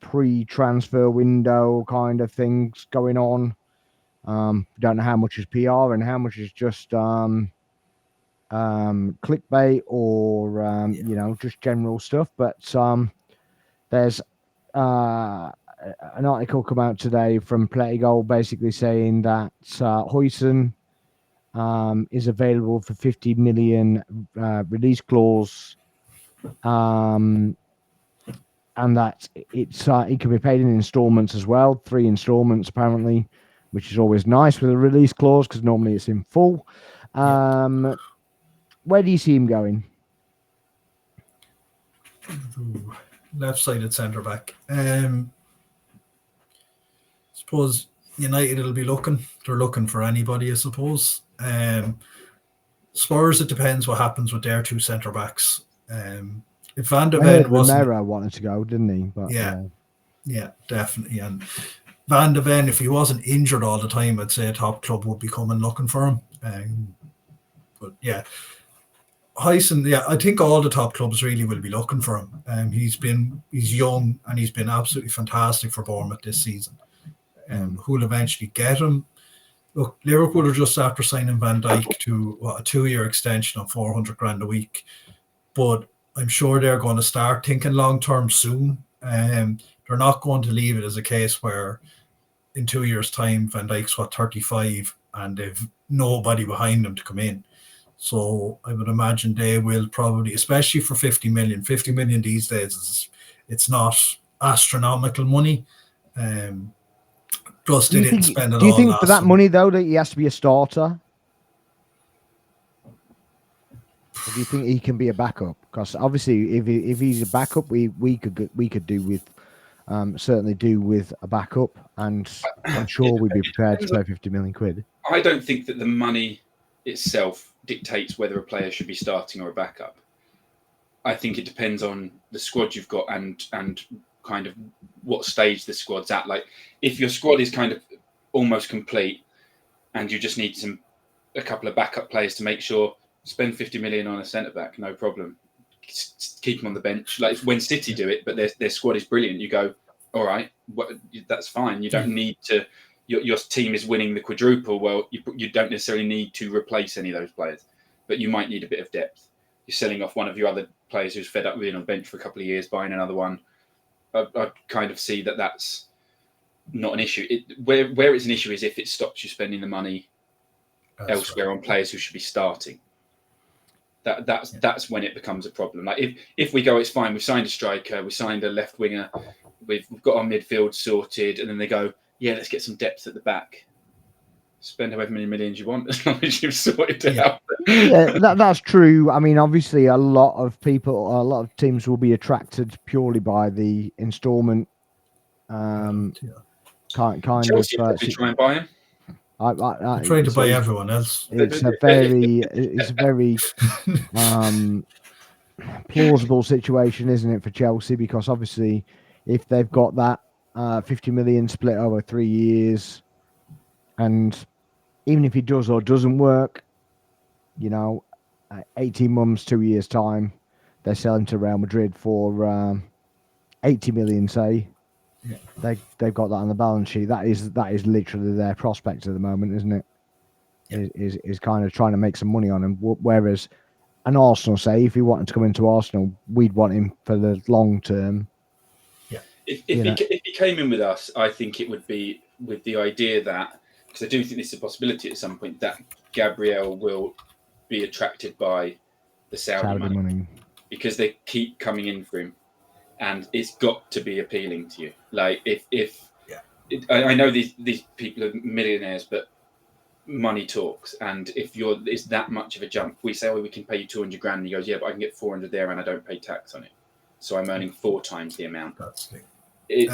pre-transfer window kind of things going on. Don't know how much is PR and how much is just clickbait or just general stuff. But there's an article come out today from Playgoal basically saying that Huijsen is available for 50 million release clause, and that it can be paid in installments as well, 3 installments apparently, which is always nice with a release clause because normally it's in full. Where do you see him going? Left-sided centre back. Suppose United will be looking. They're looking for anybody, I suppose. Spurs, it depends what happens with their 2 centre backs. If Van de Ven Romero wanted to go, didn't he? But, yeah, definitely. And Van de Ven, if he wasn't injured all the time, I'd say a top club would be coming looking for him. But yeah, Huijsen, I think all the top clubs really will be looking for him. He's young and he's been absolutely fantastic for Bournemouth this season. Who'll eventually get him? Look, Liverpool are just after signing Van Dijk to a 2-year extension of 400 grand a week, but I'm sure they're going to start thinking long term soon. They're not going to leave it as a case where in 2 years' time Van Dijk's 35 and they've nobody behind them to come in. So I would imagine they will probably, especially for 50 million. 50 million these days it's not astronomical money. Plus, they didn't spend it all. Do you think for that money though that he has to be a starter? Or do you think he can be a backup? Because obviously, if he's a backup, we could do with certainly do with a backup, and I'm sure we'd be prepared to pay 50 million quid. I don't think that the money itself dictates whether a player should be starting or a backup. I think it depends on the squad you've got and kind of what stage the squad's at. Like if your squad is kind of almost complete and you just need a couple of backup players to make sure, spend 50 million on a centre back, no problem. Keep them on the bench. Like when City do it, but their squad is brilliant. You go, all right, that's fine. You don't need to. Your team is winning the quadruple. Well, you don't necessarily need to replace any of those players, but you might need a bit of depth. You're selling off one of your other players who's fed up with being on the bench for a couple of years, buying another one. I kind of see that's not an issue. Where it's an issue is if it stops you spending the money elsewhere on players who should be starting. That's when it becomes a problem. Like if we go, it's fine. We've signed a striker, we signed a left winger, we've got our midfield sorted, and then they go, yeah, let's get some depth at the back. Spend however many millions you want as long as you've sorted it out. Yeah, that's true. I mean, obviously, a lot of teams will be attracted purely by the instalment kind Chelsea of. probably try and buy him. They're trying to buy everyone else. It's a very plausible situation, isn't it, for Chelsea? Because obviously, if they've got that 50 million split over 3 years, and even if it does or doesn't work, 18 months, 2 years time, they're selling to Real Madrid for 80 million, say. Yeah. They've got that on the balance sheet. That is literally their prospect at the moment, isn't it? Yeah. Is kind of trying to make some money on him. Whereas an Arsenal, say, if he wanted to come into Arsenal, we'd want him for the long term. Yeah. If he came in with us, I think it would be with the idea that, because I do think this is a possibility at some point, that Gabriel will be attracted by the Saudi money because they keep coming in for him, and it's got to be appealing to you. Like I know these people are millionaires, but money talks, and if it's that much of a jump, we say, we can pay you 200 grand, and he goes, yeah, but I can get 400 there, and I don't pay tax on it, so I'm earning 4 times the amount. That's it. It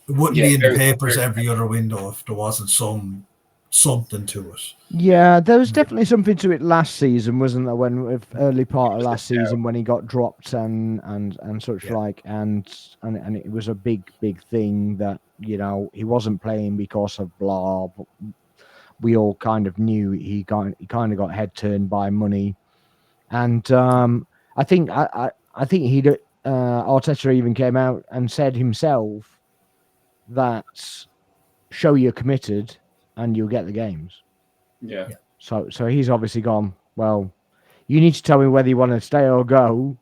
wouldn't be in the papers every other window if there wasn't something to it. Yeah, there was definitely something to it last season, wasn't there? When early part of last season when he got dropped and such like, and it was a big thing that he wasn't playing because of blah. But we all kind of knew he kind of got head turned by money, and I think Arteta even came out and said himself that show you're committed and you'll get the games. Yeah. So he's obviously gone, well, you need to tell me whether you want to stay or go.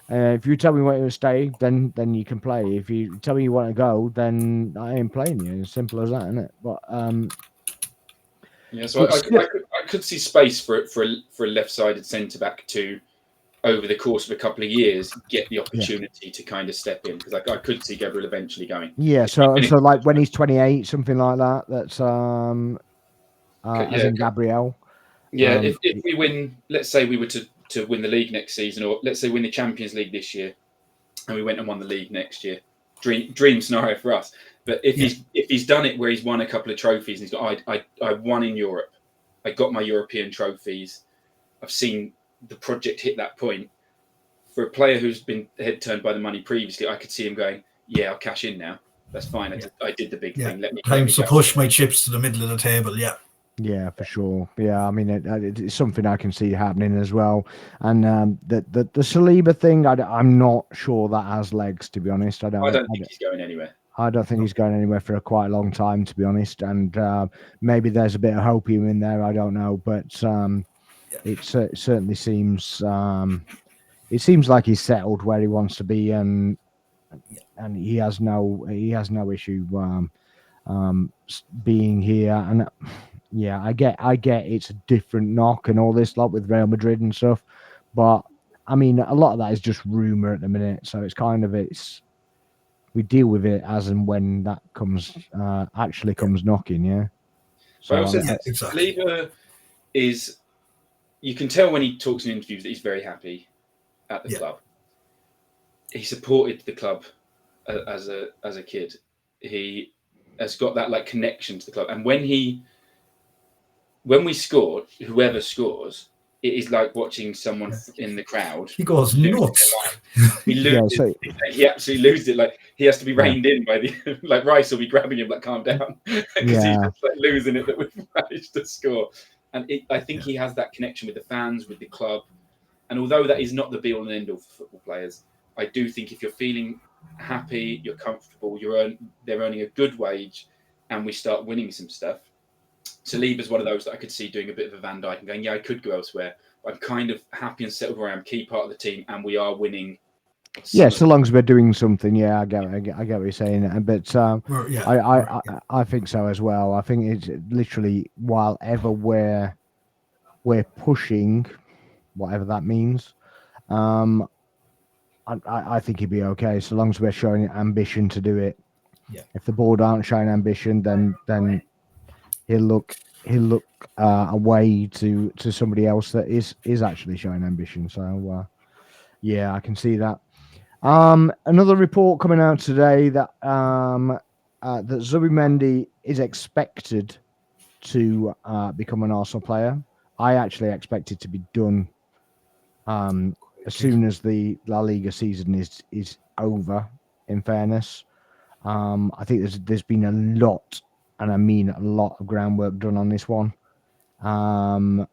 If you tell me whether to stay, then you can play. If you tell me you want to go, then I ain't playing you. As simple as that, isn't it? But so I could see space for a left-sided centre-back to, over the course of a couple of years, get the opportunity to kind of step in, because I could see Gabriel eventually going. Yeah, so like when he's 28, something like that. That's as in Gabriel. Yeah, if we win, let's say we were to win the league next season, or let's say win the Champions League this year, and we went and won the league next year. Dream scenario for us. But if he's done it where he's won a couple of trophies and he's got, I won in Europe, I got my European trophies, I've seen the project hit that point. For a player who's been head turned by the money previously, I could see him going, yeah, I'll cash in now. That's fine. I did the big thing. Time to push my chips to the middle of the table. Yeah. Yeah, for sure. Yeah, I mean, it's something I can see happening as well. And the Saliba thing, I'm not sure that has legs, to be honest. I don't think he's going anywhere. I don't think he's going anywhere for quite a long time, to be honest. And maybe there's a bit of hopium in there. I don't know, but it certainly seems it seems like he's settled where he wants to be, and he has no issue being here. And yeah, I get it's a different knock and all this lot with Real Madrid and stuff, but I mean, a lot of that is just rumor at the minute. So it's kind of we deal with it as and when that comes comes knocking. Yeah. So Saliba is, you can tell when he talks in interviews that he's very happy at the club. He supported the club as a kid. He has got that like connection to the club, and when we score, whoever scores, it is like watching someone in the crowd. He goes nuts. He loses. He absolutely loses it. Like he has to be reined in by the like Rice will be grabbing him like, calm down, because he's just like losing it that we've managed to score. And I think he has that connection with the fans, with the club. And although that is not the be all and end all for football players, I do think if you're feeling happy, you're comfortable, they're earning a good wage, and we start winning some stuff. Saliba's one of those that I could see doing a bit of a Van Dijk and going, yeah, I could go elsewhere. I'm kind of happy and settled where I am, key part of the team, and we are winning Yeah, so long as we're doing something, yeah, I get what you're saying, but I think so as well. I think it's literally while ever we're pushing, whatever that means. I think he'd be okay so long as we're showing ambition to do it. Yeah. If the board aren't showing ambition, then he'll look away to somebody else that is actually showing ambition. So yeah, I can see that. Another report coming out today that that Zubimendi is expected to become an Arsenal player. I actually expect it to be done as soon as the La Liga season is over. In fairness, I think there's been a lot, and I mean a lot of groundwork done on this one, and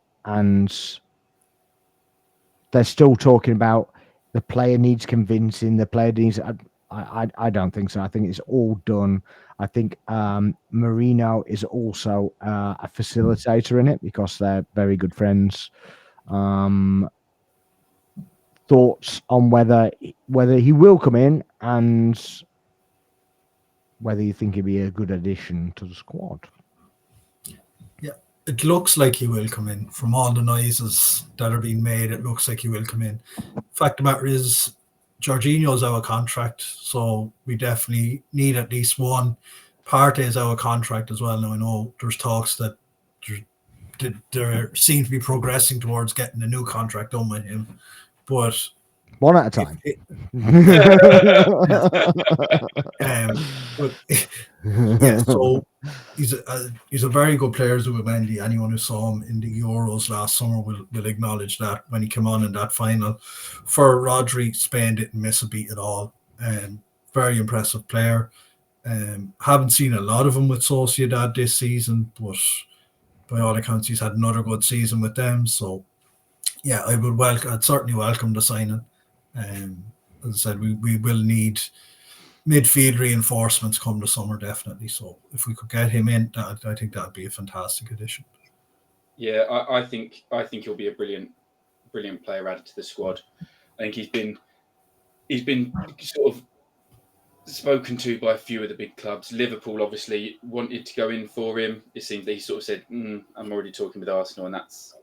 they're still talking about the player needs convincing. The player needs. I don't think so. I think it's all done. I think Marino is also a facilitator in it because they're very good friends. Thoughts on whether he will come in and whether you think he'd be a good addition to the squad. Yeah, it looks like he will come in. From all the noises that are being made, it looks like he will come in. Fact of the matter is, Jorginho's out of contract, so we definitely need at least one. Partey is out of contract as well. Now I know there's talks that there seem to be progressing towards getting a new contract done with him, but one at a time. But yeah, so he's a very good player, Zubimendi. Anyone who saw him in the Euros last summer will acknowledge that when he came on in that final. For Rodri, Spain didn't miss a beat at all. Very impressive player. Haven't seen a lot of him with Sociedad this season, but by all accounts, he's had another good season with them. So yeah, I'd certainly welcome the signing. As I said, we will need midfield reinforcements come the summer, definitely. So if we could get him in, I think that'd be a fantastic addition. Yeah, I think he'll be a brilliant player added to the squad. I think he's been sort of spoken to by a few of the big clubs. Liverpool obviously wanted to go in for him. It seems that he sort of said, I'm already talking with Arsenal and that's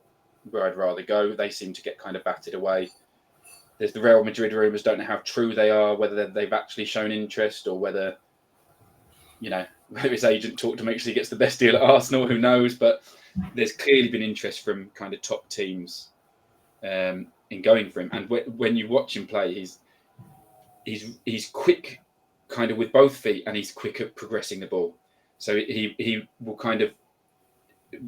where I'd rather go. They seem to get kind of batted away. There's the Real Madrid rumours, don't know how true they are, whether they've actually shown interest or whether his agent talked to make sure he gets the best deal at Arsenal, who knows. But there's clearly been interest from kind of top teams in going for him. And when you watch him play, he's quick kind of with both feet and he's quick at progressing the ball. So he will kind of,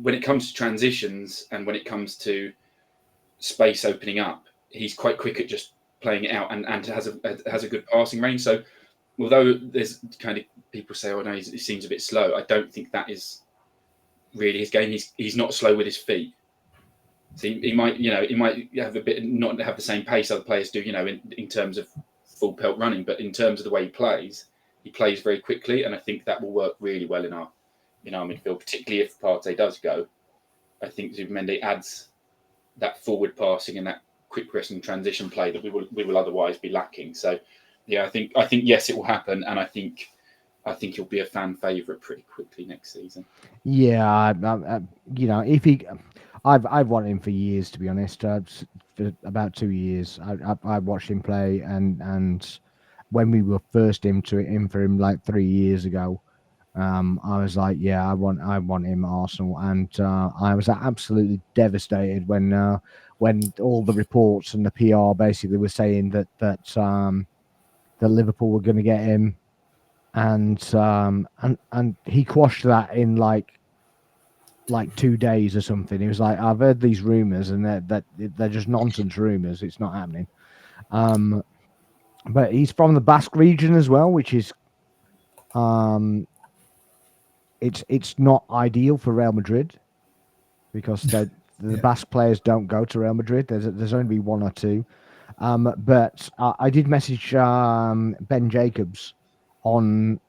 when it comes to transitions and when it comes to space opening up, he's quite quick at just playing it out and has a good passing range. So although there's kind of people say, oh no, he seems a bit slow, I don't think that is really his game. He's not slow with his feet. So he might have a bit, not have the same pace other players do, in terms of full pelt running, but in terms of the way he plays very quickly, and I think that will work really well in our midfield, particularly if Partey does go. I think Zubimendi adds that forward passing and that quick pressing transition play that we will otherwise be lacking. So yeah, I think yes, it will happen, and I think he'll be a fan favourite pretty quickly next season. Yeah, if he, I've wanted him for years, to be honest. For about 2 years, I watched him play, and when we were first in for him like 3 years ago, I was like, yeah, I want him at Arsenal, and I was absolutely devastated when all the reports and the PR basically were saying that Liverpool were going to get him, and he quashed that in like 2 days or something. He was like, I've heard these rumors, and they're just nonsense rumors. It's not happening. But he's from the Basque region as well, which is it's not ideal for Real Madrid because the Basque players don't go to Real Madrid. There's only be one or two. But I did message Ben Jacobs on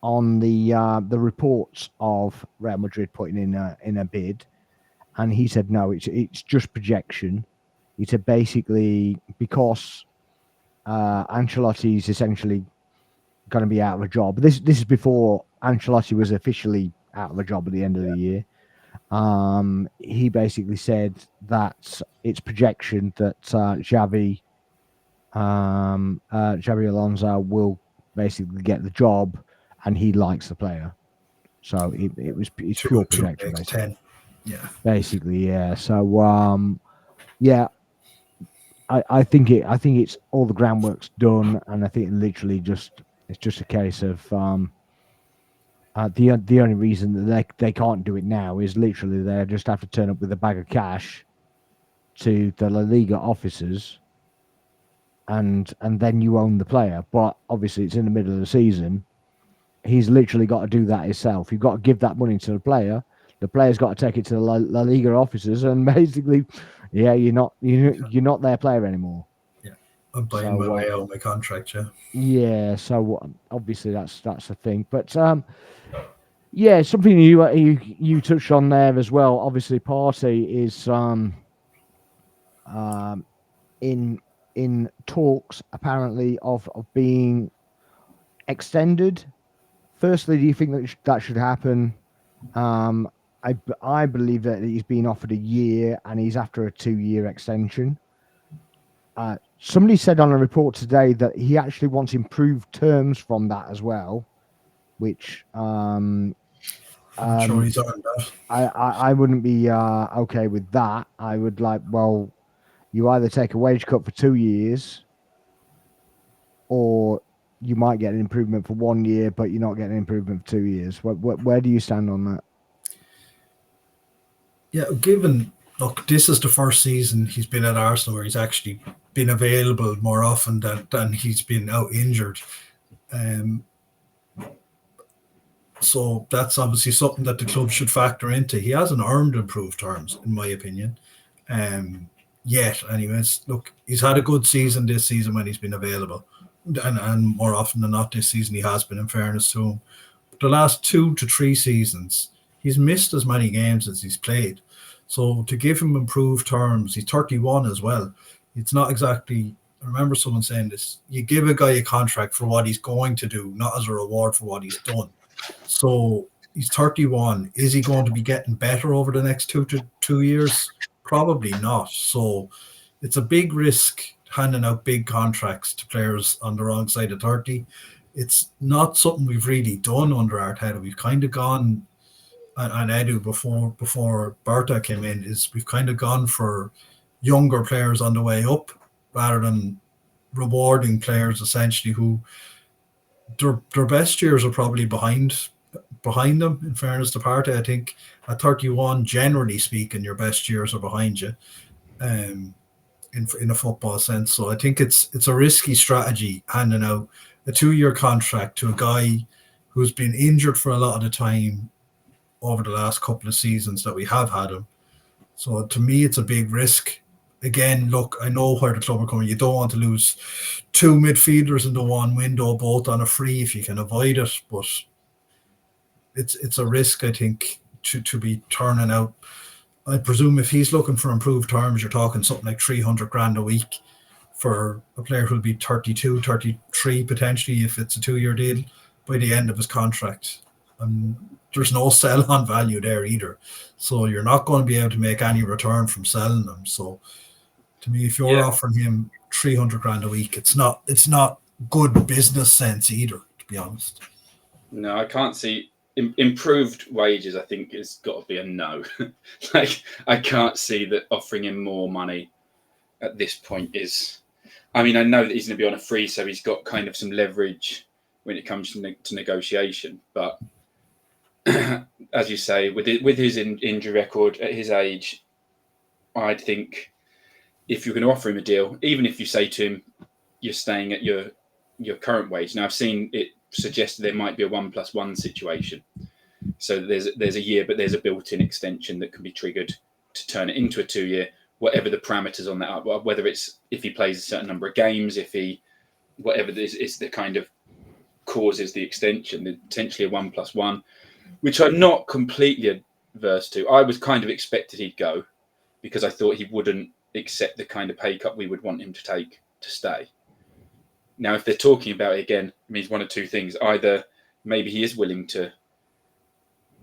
the reports of Real Madrid putting in a bid, and he said no, it's just projection. He said basically because Ancelotti's essentially going to be out of a job. This is before Ancelotti was officially out of a job at the end of the year. He basically said that it's projection that Xavi Alonso will basically get the job, and he likes the player. So it's pure projection, basically. 10. Yeah, basically, yeah. So yeah, I think it's all the groundwork's done, and I think it's just a case of the only reason that they can't do it now is literally they just have to turn up with a bag of cash to the La Liga officers, and then you own the player. But obviously, it's in the middle of the season. He's literally got to do that himself. You've got to give that money to the player. The player's got to take it to the La Liga officers, and basically, yeah, you're not their player anymore. Yeah, I'm buying my way out of my contract. Yeah. Yeah, so obviously that's the thing. But yeah, something you touched on there as well. Obviously, Partey is in talks apparently of being extended. Firstly, do you think that should happen? I believe that he's been offered a year and he's after a 2-year extension. Somebody said on a report today that he actually wants improved terms from that as well, which I'm sure he's earned that. I wouldn't be okay with that. I would like, well, you either take a wage cut for 2 years, or you might get an improvement for 1 year, but you're not getting an improvement for 2 years. Where do you stand on that? Yeah, look, this is the first season he's been at Arsenal where he's actually been available more often than he's been out injured. So that's obviously something that the club should factor into. He hasn't earned improved terms, in my opinion, yet. Anyways, look, he's had a good season this season when he's been available, and more often than not this season he has been, in fairness to him. But the last 2 to 3 seasons, he's missed as many games as he's played. So to give him improved terms, he's 31 as well. It's not exactly, I remember someone saying this, you give a guy a contract for what he's going to do, not as a reward for what he's done. So he's 31. Is he going to be getting better over the next 2 years? Probably not. So it's a big risk handing out big contracts to players on the wrong side of 30. It's not something we've really done under Arteta. We've kind of gone, and Edu before Berta came in, is we've kind of gone for younger players on the way up rather than rewarding players essentially who their best years are probably behind them. In fairness to Partey, I think at 31, generally speaking, your best years are behind you, in a football sense. So I think it's a risky strategy handing out a 2-year contract to a guy who's been injured for a lot of the time over the last couple of seasons that we have had him. So to me, it's a big risk. Again, look, I know where the club are coming. You don't want to lose 2 midfielders in the one window, both on a free if you can avoid it. But it's a risk, I think, to be turning out. I presume if he's looking for improved terms, you're talking something like 300 grand a week for a player who'll be 32, 33 potentially if it's a 2-year deal by the end of his contract. There's no sell-on value there either. So you're not going to be able to make any return from selling them. So to me, if you're offering him 300 grand a week, it's not good business sense either, to be honest. No, I can't see improved wages. I think it's got to be a no. Like, I can't see that offering him more money at this point is. I mean, I know that he's going to be on a free, so he's got kind of some leverage when it comes to negotiation. But as you say, with his injury record at his age, I'd think if you're going to offer him a deal, even if you say to him, you're staying at your current wage. Now, I've seen it suggested there might be a 1+1 situation. So there's a year, but there's a built-in extension that can be triggered to turn it into a 2-year, whatever the parameters on that are, whether it's if he plays a certain number of games, whatever this is that kind of causes the extension, potentially a 1+1, which I'm not completely averse to. I was kind of expected he'd go because I thought he wouldn't accept the kind of pay cut we would want him to take to stay. Now, if they're talking about it again, it means one of two things. Either maybe he is willing to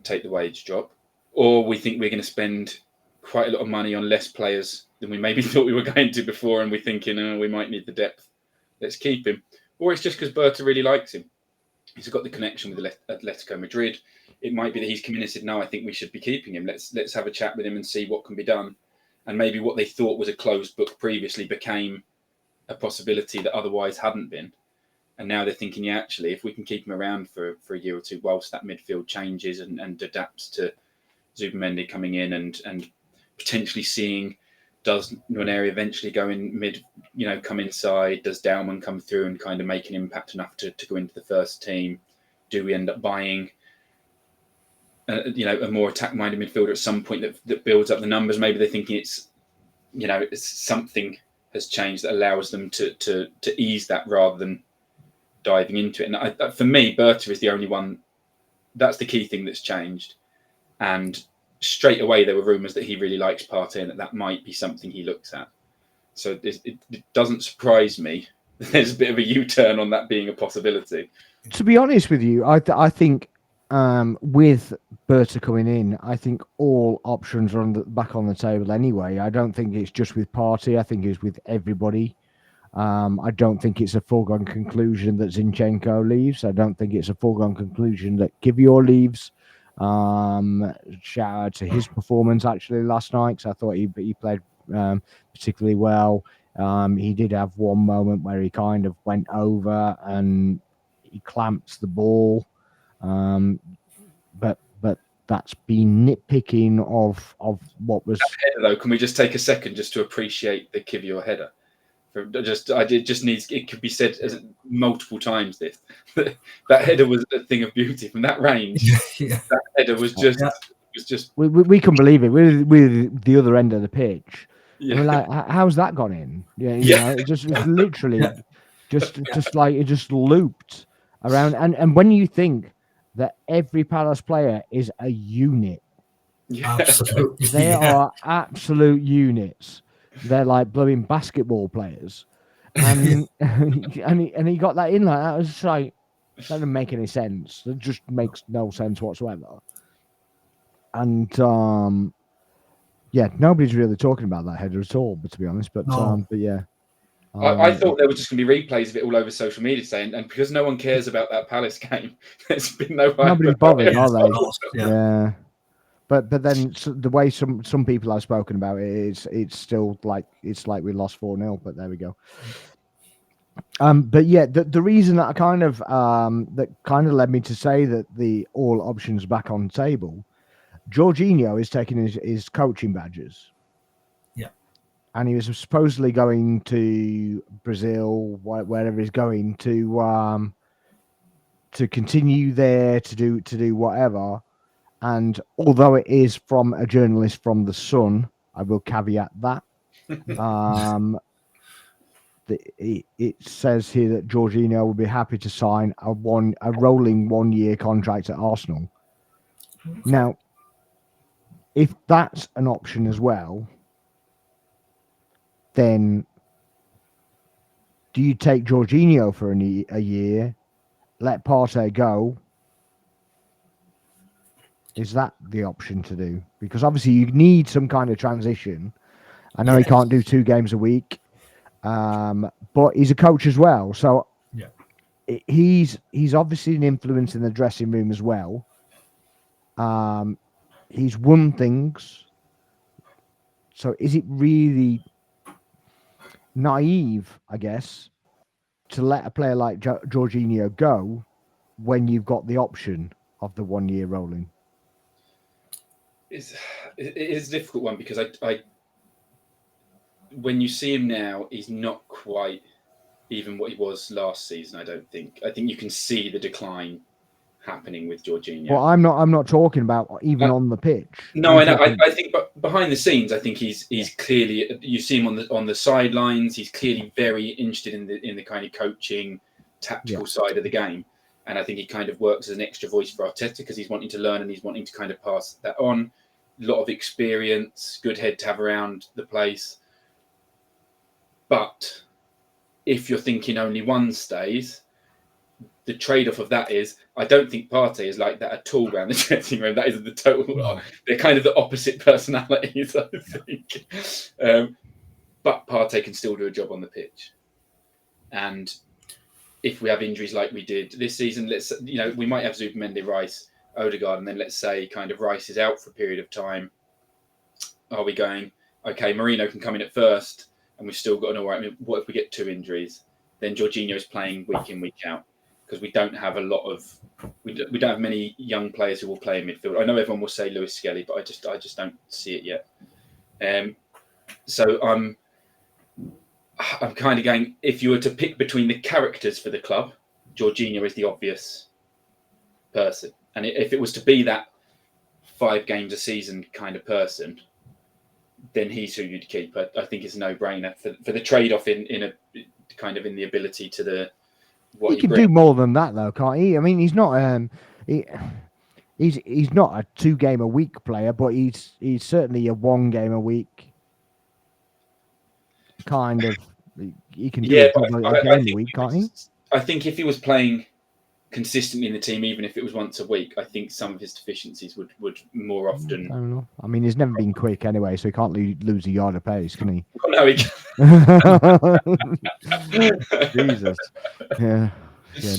take the wage drop, or we think we're going to spend quite a lot of money on less players than we maybe thought we were going to before, and we're thinking, oh, we might need the depth. Let's keep him. Or it's just because Berta really likes him. He's got the connection with Atletico Madrid. It might be that he's come in and said, no, I think we should be keeping him. Let's have a chat with him and see what can be done. And maybe what they thought was a closed book previously became a possibility that otherwise hadn't been. And now they're thinking, yeah, actually, if we can keep him around for a year or two whilst that midfield changes and adapts to Zubimendi coming in and potentially seeing, does Nwaneri eventually go in mid, come inside? Does Dowman come through and kind of make an impact enough to go into the first team? Do we end up buying, a more attack-minded midfielder at some point that builds up the numbers? Maybe they're thinking it's something has changed that allows them to ease that rather than diving into it. And for me, Berta is the only one. That's the key thing that's changed. And straight away, there were rumours that he really likes Partey and that might be something he looks at. So it doesn't surprise me that there's a bit of a U-turn on that being a possibility. To be honest with you, I think with Berta coming in, I think all options are back on the table anyway. I don't think it's just with Partey. I think it's with everybody. I don't think it's a foregone conclusion that Zinchenko leaves. I don't think it's a foregone conclusion that Kivior leaves. Shout out to his performance actually last night, because I thought he played particularly well. He did have one moment where he kind of went over and he clamps the ball, but that's been nitpicking of what was. That header, though, can we just take a second just to appreciate the Kivior header? It just needs. It could be said as multiple times. That header was a thing of beauty from that range. Yeah. That header was just. Yeah. Was just. We couldn't believe it. We're the other end of the pitch. Yeah. We're like, how's that gone in? Yeah, it just was literally just like it just looped around. And when you think that every Palace player is a unit, Absolutely, they are absolute units. They're like blooming basketball players, and and he got that in like that. It was just like, that doesn't make any sense. It just makes no sense whatsoever. And yeah, nobody's really talking about that header at all. But to be honest, but yeah, I thought there were just going to be replays of it all over social media saying, and because no one cares about that Palace game, there's been nobody's bothered, are they? Yeah. But then the way some people have spoken about it, it's still like we lost 4-0. But there we go. But yeah, the reason that that kind of led me to say that the all options back on the table, Jorginho is taking his coaching badges. Yeah, and he was supposedly going to Brazil, wherever he's going to continue there to do whatever. And although it is from a journalist from The Sun, I will caveat that. It says here that Jorginho will be happy to sign a rolling 1-year contract at Arsenal. Now, if that's an option as well, then do you take Jorginho for a year, let Partey go? Is that the option to do? Because obviously you need some kind of transition. I know he can't do 2 games a week, but he's a coach as well. So he's obviously an influence in the dressing room as well. He's won things. So is it really naive, I guess, to let a player like Jorginho go when you've got the option of the 1-year rolling? It is a difficult one because I when you see him now, he's not quite even what he was last season. I don't think. I think you can see the decline happening with Jorginho. Well, I'm not talking about even on the pitch. No, I know. I think, but behind the scenes, I think he's clearly. You see him on the sidelines. He's clearly very interested in the kind of coaching, tactical side of the game. And I think he kind of works as an extra voice for Arteta because he's wanting to learn and he's wanting to kind of pass that on. A lot of experience, good head to have around the place. But if you're thinking only one stays, the trade-off of that is I don't think Partey is like that at all around the dressing room. That is the total. No. They're kind of the opposite personalities, I think. But Partey can still do a job on the pitch. And if we have injuries like we did this season, we might have Zubimendi, Rice, Odegaard, and then let's say kind of Rice is out for a period of time. Are we going, okay, Marino can come in at first and we've still got an all right. What if we get 2 injuries? Then Jorginho is playing week in, week out. Because we don't have we don't have many young players who will play in midfield. I know everyone will say Lewis Skelly, but I just don't see it yet. So I'm kind of going, if you were to pick between the characters for the club, Jorginho is the obvious person. And if it was to be that 5 games a season kind of person, then he's who you'd keep. I think it's a no-brainer for the trade-off in a kind of in the ability to the. He can do more than that, though, can't he? I mean, he's not he's not a 2 game a week player, but he's certainly a 1 game a week kind of. He can do a game a week, can't he? I think if he was playing consistently in the team, even if it was once a week, I think some of his deficiencies would more often. I don't know. I mean, he's never been quick anyway, so he can't lose a yard of pace, can he? No, he can't. Jesus. Yeah.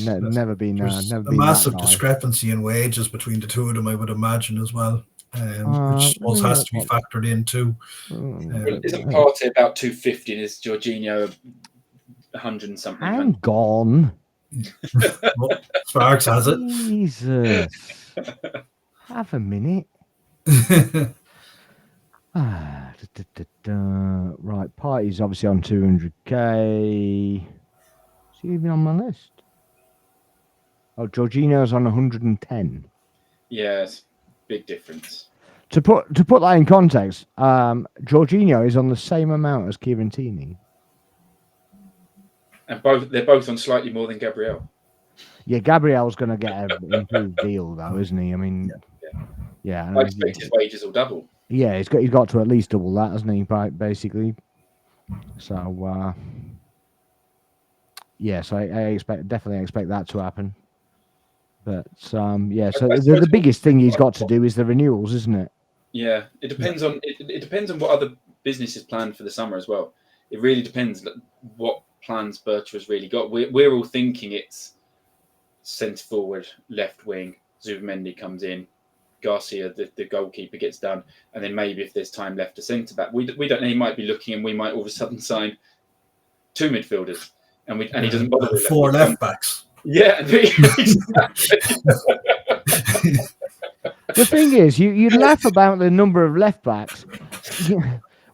Never been. Never been a massive that guy. discrepancy in wages between the 2 of them, I would imagine as well, which has to be factored in too. Isn't Partey about 250 and is Jorginho 100 and something? I'm gone. Well, Sparks has it. Jesus. Have a minute. Right, Partey's obviously on 200k. Is he even on my list? Oh, Jorginho's on 110. Yes, big difference. To put that in context, Jorginho is on the same amount as Kieran Tierney. And they're both on slightly more than Gabriel. Yeah, Gabriel's going to get an improved deal, though, isn't he? I mean, yeah. I expect his wages will double. Yeah, he's got to at least double that, hasn't he? Basically. So, yes, I definitely expect that to happen. But yeah, so the biggest thing he's got to do is the renewals, isn't it? Yeah, it depends on what other business is planned for the summer as well. It really depends what plans Birch has really got. We're all thinking it's centre forward, left wing, Zubimendi comes in, Garcia, the goalkeeper, gets done, and then maybe if there's time left, a centre back. We don't know. He might be looking, and we might all of a sudden sign 2 midfielders, and he doesn't bother with 4 left backs. Yeah, exactly. The thing is, you laugh about the number of left backs.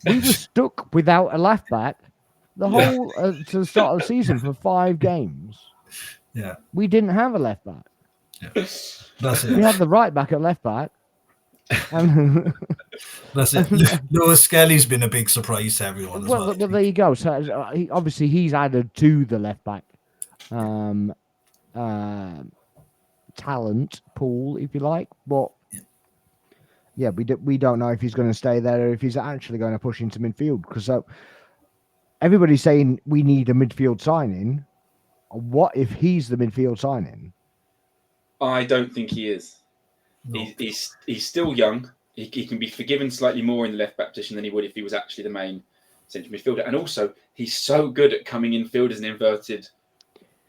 We were stuck without a left back the whole to the start of the season for 5 games. Yeah, we didn't have a left back. Yeah. That's it. We had the right back at left back. That's it. Lewis Skelly's been a big surprise to everyone as well. Well, there you go. So obviously he's added to the left back talent pool, if you like. But yeah, we don't know if he's going to stay there or if he's actually going to push into midfield. Because everybody's saying we need a midfield signing. What if he's the midfield signing? I don't think he is. No. He's still young. He can be forgiven slightly more in the left back position than he would if he was actually the main central midfielder. And also, he's so good at coming in field as an inverted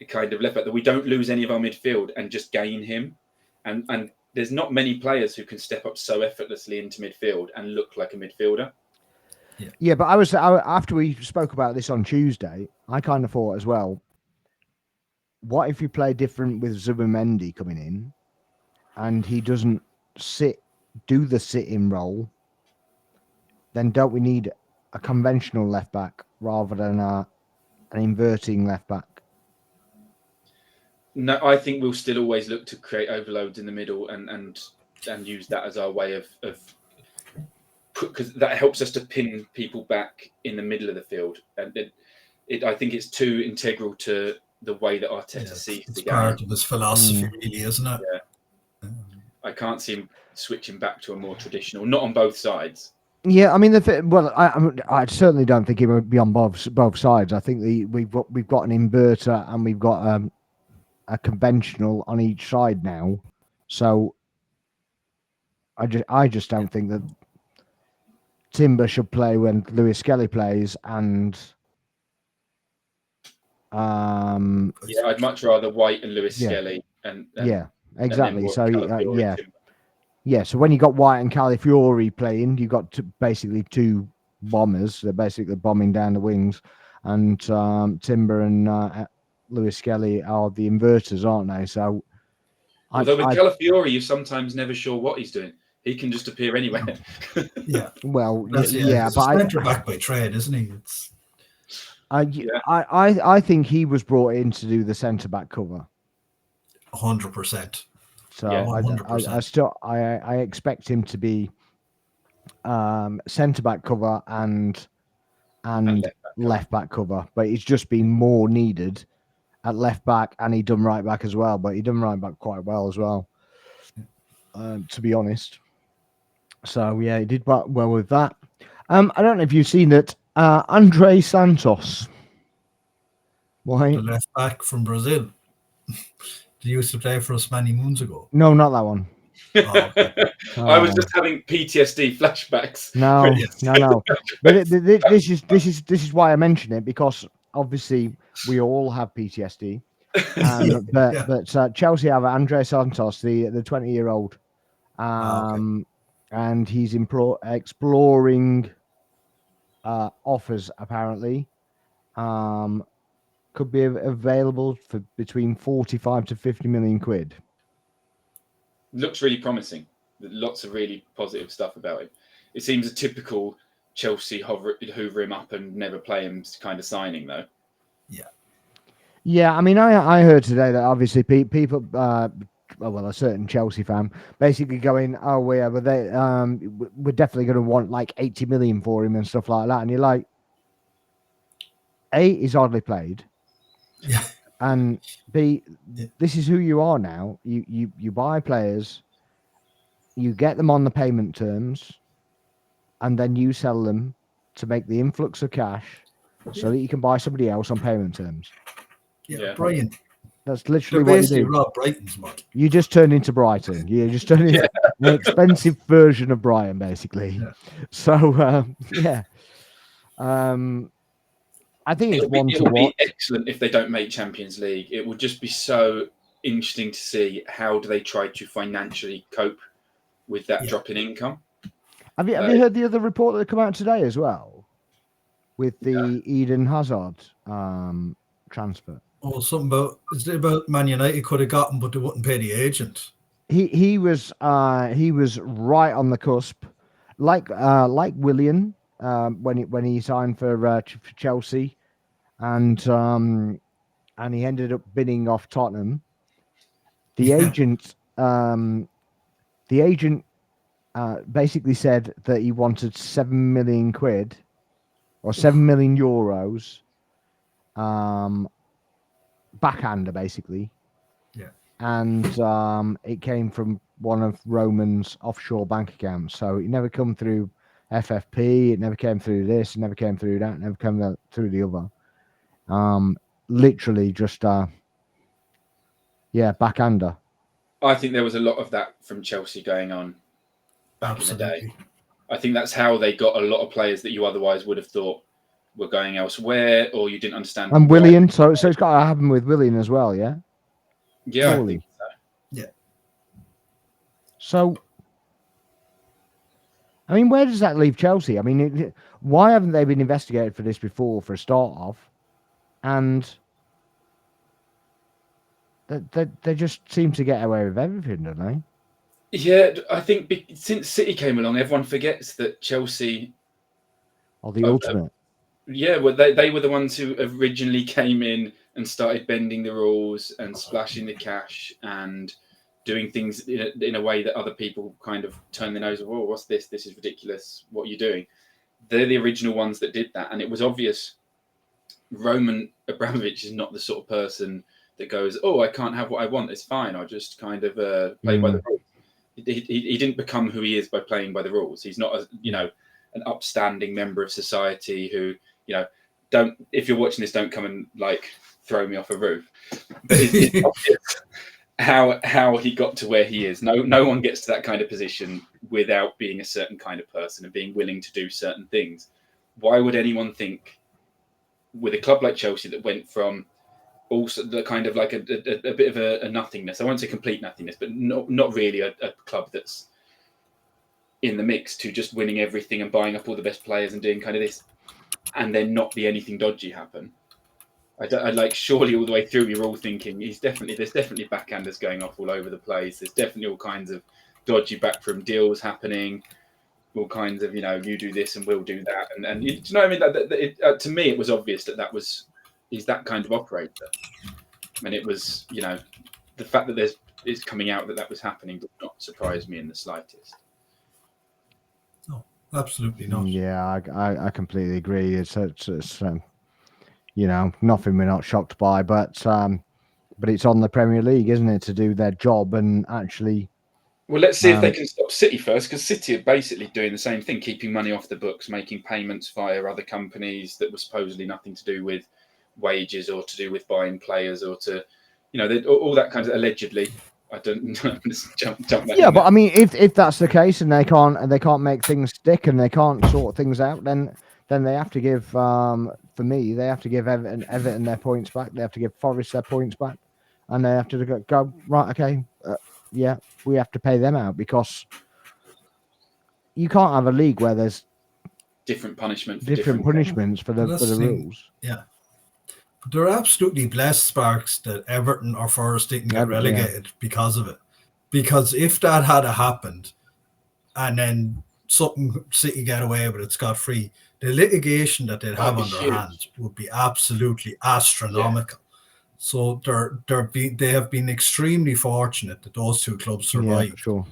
kind of left back that we don't lose any of our midfield and just gain him. And there's not many players who can step up so effortlessly into midfield and look like a midfielder. Yeah, but after we spoke about this on Tuesday, I kind of thought as well, what if you play different with Zubimendi coming in and he doesn't do the sit-in role? Then don't we need a conventional left back rather than an inverting left back? No, I think we'll still always look to create overloads in the middle and use that as our way of because that helps us to pin people back in the middle of the field. And I think it's too integral to the way that Arteta sees the game. It's part of his philosophy, really, isn't it? Yeah. I can't see him switching back to a more traditional, not on both sides. Yeah, I mean, I certainly don't think it would be on both sides. I think we've got an inverter and we've got a conventional on each side now. So I just don't think that Timber should play when Lewis Skelly plays, and Yeah, I'd much rather White and Lewis yeah, Skelly and yeah, then exactly. more So Calafiori yeah, Timber. yeah. So when you got White and Calafiori playing, you got basically two bombers. They're basically bombing down the wings, and Timber and Lewis Skelly are the inverters, aren't they? So Although with I Calafiori, you're sometimes never sure what he's doing. He can just appear anywhere. Yeah, well, yeah. yeah, He's a but centre back by trade, isn't he? It's Yeah. I think he was brought in to do the centre back cover. 100%. So Yeah. I expect him to be centre back cover and left back cover, but he's just been more needed at left back, and he done right back as well. But he done right back quite well as well, to be honest. So yeah, he did well with that. I don't know if you've seen it, Andre Santos. Why? The left back from Brazil. He used to play for us many moons ago. No, not that one. Oh, okay. I was just having PTSD flashbacks. No, Yes. no. But this is why I mention it, because obviously we all have PTSD. But Chelsea have Andre Santos, the 20-year-old, Okay. and he's exploring offers apparently. Could be available for between 45 to 50 million quid. Looks really promising. Lots of really positive stuff about him. It seems a typical Chelsea hoover him up and never play him kind of signing, though. Yeah, I mean, I heard today that obviously people, a certain Chelsea fan basically going, oh yeah, but we're definitely going to want like 80 million for him and stuff like that, and you're like, A, he's hardly played, Yeah. and B, this is who you are now. You buy players, you get them on the payment terms, and then you sell them to make the influx of cash so that you can buy somebody else on payment terms. Yeah. Brian. That's literally They're what you basically do. Rob Brighton's mod. You just turned into Brighton. You just turned into an expensive version of Brighton, basically. Yeah. So yeah, I think it's one to watch. Be excellent if they don't make Champions League. It would just be so interesting to see how do they try to financially cope with that drop in income. Have you heard the other report that come out today as well, with the Eden Hazard transfer? Oh, something about Man United could have gotten, but they wouldn't pay the agent. He was right on the cusp, like Willian when he signed for Chelsea, and he ended up bidding off Tottenham. The agent basically said that he wanted 7 million quid or 7 million euros, backhander basically. Yeah. And it came from one of Roman's offshore bank accounts. So it never come through FFP, it never came through this, it never came through that, it never came through the other. Literally just backhander. I think there was a lot of that from Chelsea going on back in the day. I think that's how they got a lot of players that you otherwise would have thought were going elsewhere, or you didn't understand. And Willian, so it's got to happen with Willian as well, yeah? Yeah, I think so. Yeah. So, I mean, where does that leave Chelsea? I mean, why haven't they been investigated for this before, for a start off? And they just seem to get away with everything, don't they? Yeah, I think since City came along, everyone forgets that Chelsea are the ultimate. Yeah, well, they were the ones who originally came in and started bending the rules and splashing the cash and doing things in a way that other people kind of turn their nose. Oh, what's this? This is ridiculous. What are you doing? They're the original ones that did that, and it was obvious. Roman Abramovich is not the sort of person that goes, "Oh, I can't have what I want. It's fine. I'll just kind of play by the rules." He didn't become who he is by playing by the rules. He's not, an upstanding member of society who, don't, if you're watching this, don't come and like throw me off a roof. But it's obvious how he got to where he is. No one gets to that kind of position without being a certain kind of person and being willing to do certain things. Why would anyone think, with a club like Chelsea that went from also the kind of like a bit of a nothingness, I won't say complete nothingness, but not really a club that's in the mix, to just winning everything and buying up all the best players and doing kind of this, and then not be anything dodgy happen? I like, surely all the way through you're all thinking there's definitely backhanders going off all over the place. There's definitely all kinds of dodgy backroom deals happening, all kinds of, you do this and we'll do that, and you know what I mean? To me, it was obvious that he's that kind of operator, and it was, the fact that it's coming out that was happening did not surprise me in the slightest. No, absolutely not. Yeah, I completely agree. It's nothing we're not shocked by, but it's on the Premier League, isn't it, to do their job and actually. Well, let's see if they can stop City first, because City are basically doing the same thing, keeping money off the books, making payments via other companies that were supposedly nothing to do with wages or to do with buying players or to, all that kind of, allegedly. I don't just jump back. Yeah, but I mean, if that's the case and they can't make things stick and they can't sort things out, then they have to give, for me, they have to give Everton their points back. They have to give Forest their points back, and they have to go right. Okay, yeah, we have to pay them out, because you can't have a league where there's different punishment, punishments for the rules. Yeah, they're absolutely blessed, Sparks, that Everton or Forest didn't get relegated because of it. Because if that had happened, and then something City get away with it scot-free, the litigation that they'd have on their hands would be absolutely astronomical. Yeah. So they have been extremely fortunate that those two clubs survived. Yeah, sure.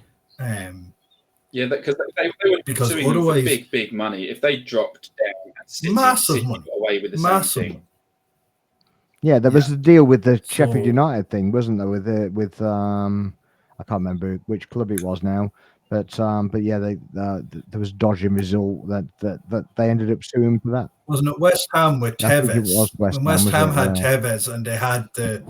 Because they would be suing them for big money if they dropped down. City got away with the same thing. Yeah, there was a deal with the Sheffield United thing, wasn't there? With I can't remember which club it was now. But yeah, there was dodging result that they ended up suing for that. Wasn't it West Ham with Tevez? When West Ham had Tevez, and they had the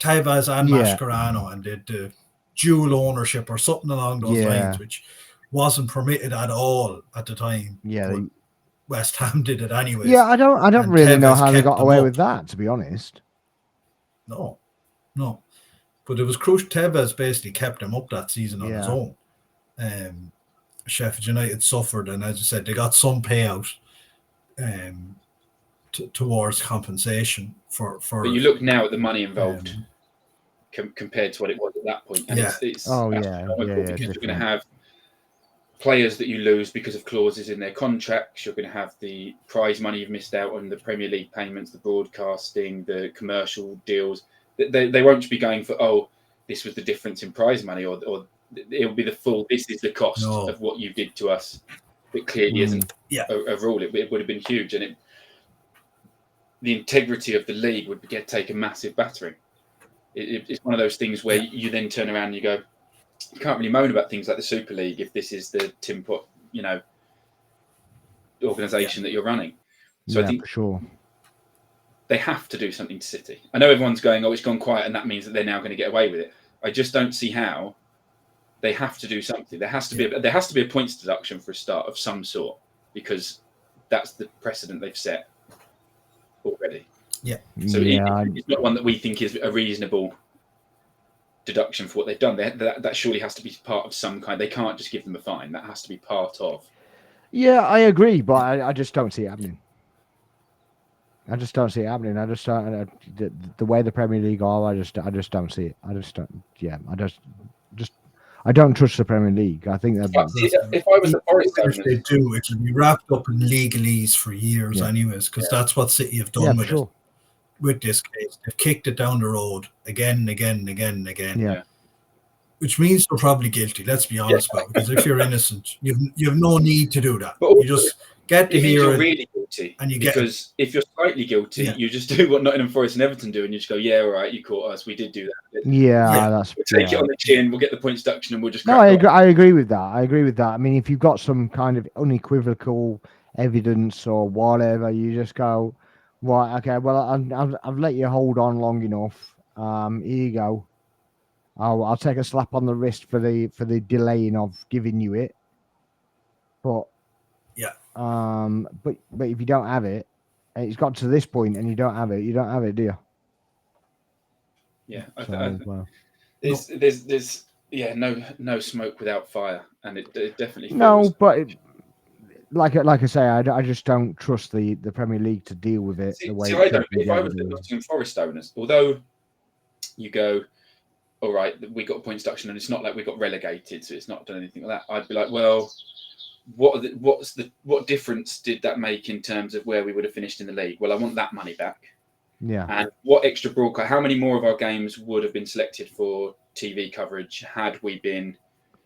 Tevez and Mascherano, and did the dual ownership or something along those lines, which wasn't permitted at all at the time. Yeah, West Ham did it anyway. Yeah, I don't really know how they got away with that, to be honest. No, but it was crucial. Tevez basically kept them up that season on his own. Sheffield United suffered, and as I said, they got some payout towards compensation for. But you look now at the money involved compared to what it was at that point, and it's because you're going to have players that you lose because of clauses in their contracts. You're going to have the prize money you've missed out on, the Premier League payments, the broadcasting, the commercial deals. They won't be going for, this was the difference in prize money, or it'll be the full, this is the cost of what you did to us. It clearly isn't a rule. It would have been huge, and the integrity of the league would take a massive battering. It's one of those things where you then turn around and you go, you can't really moan about things like the Super League if this is the Tim Pot, organisation that you're running. So I think for sure they have to do something to City. I know everyone's going, it's gone quiet, and that means that they're now going to get away with it. I just don't see how. They have to do something. There has to be a points deduction for a start of some sort, because that's the precedent they've set already. Yeah. So it's not one that we think is a reasonable deduction for what they've done. That surely has to be part of some kind. They can't just give them a fine. That has to be part of. Yeah, I agree, but I just don't see it happening. I just don't see it happening. I just the way the Premier League are. I just don't see it. I just don't. Yeah, I don't trust the Premier League. I think that if I was the Forest owner, they do, it will be wrapped up in legalese for years, anyways, because that's what City have done with it. With this case, they've kicked it down the road again and again and again and again. Yeah. Which means they're probably guilty. Let's be honest about it. Because if you're innocent, you have no need to do that. But also, You just get to it means hear you're it, really guilty. and you get because if you're slightly guilty, Yeah. you just do what Nottingham Forest and Everton do, and you just go, "Yeah, all right, you caught us. We did do that." Yeah, Yeah. that's We'll take it on the chin. We'll get the points deduction, and we'll just no. crack on. I agree with that. I agree with that. I mean, if you've got some kind of unequivocal evidence or whatever, you just go, right, okay. Well, I've let you hold on long enough. Here you go. I'll take a slap on the wrist for the delaying of giving you it. But Yeah. but if you don't have it, and it's got to this point and you don't have it, you don't have it, do you? Yeah, So, there's no smoke without fire, and it definitely feels. no, but like I say, I just don't trust the Premier League to deal with it the way I don't. Premier If I League was the do. Nottingham Forest owners, although you go, all right, we got a points deduction, and it's not like we got relegated, so it's not done anything like that. I'd be like, well, what difference did that make in terms of where we would have finished in the league? Well, I want that money back. Yeah. And what extra broadcast? How many more of our games would have been selected for TV coverage had we been?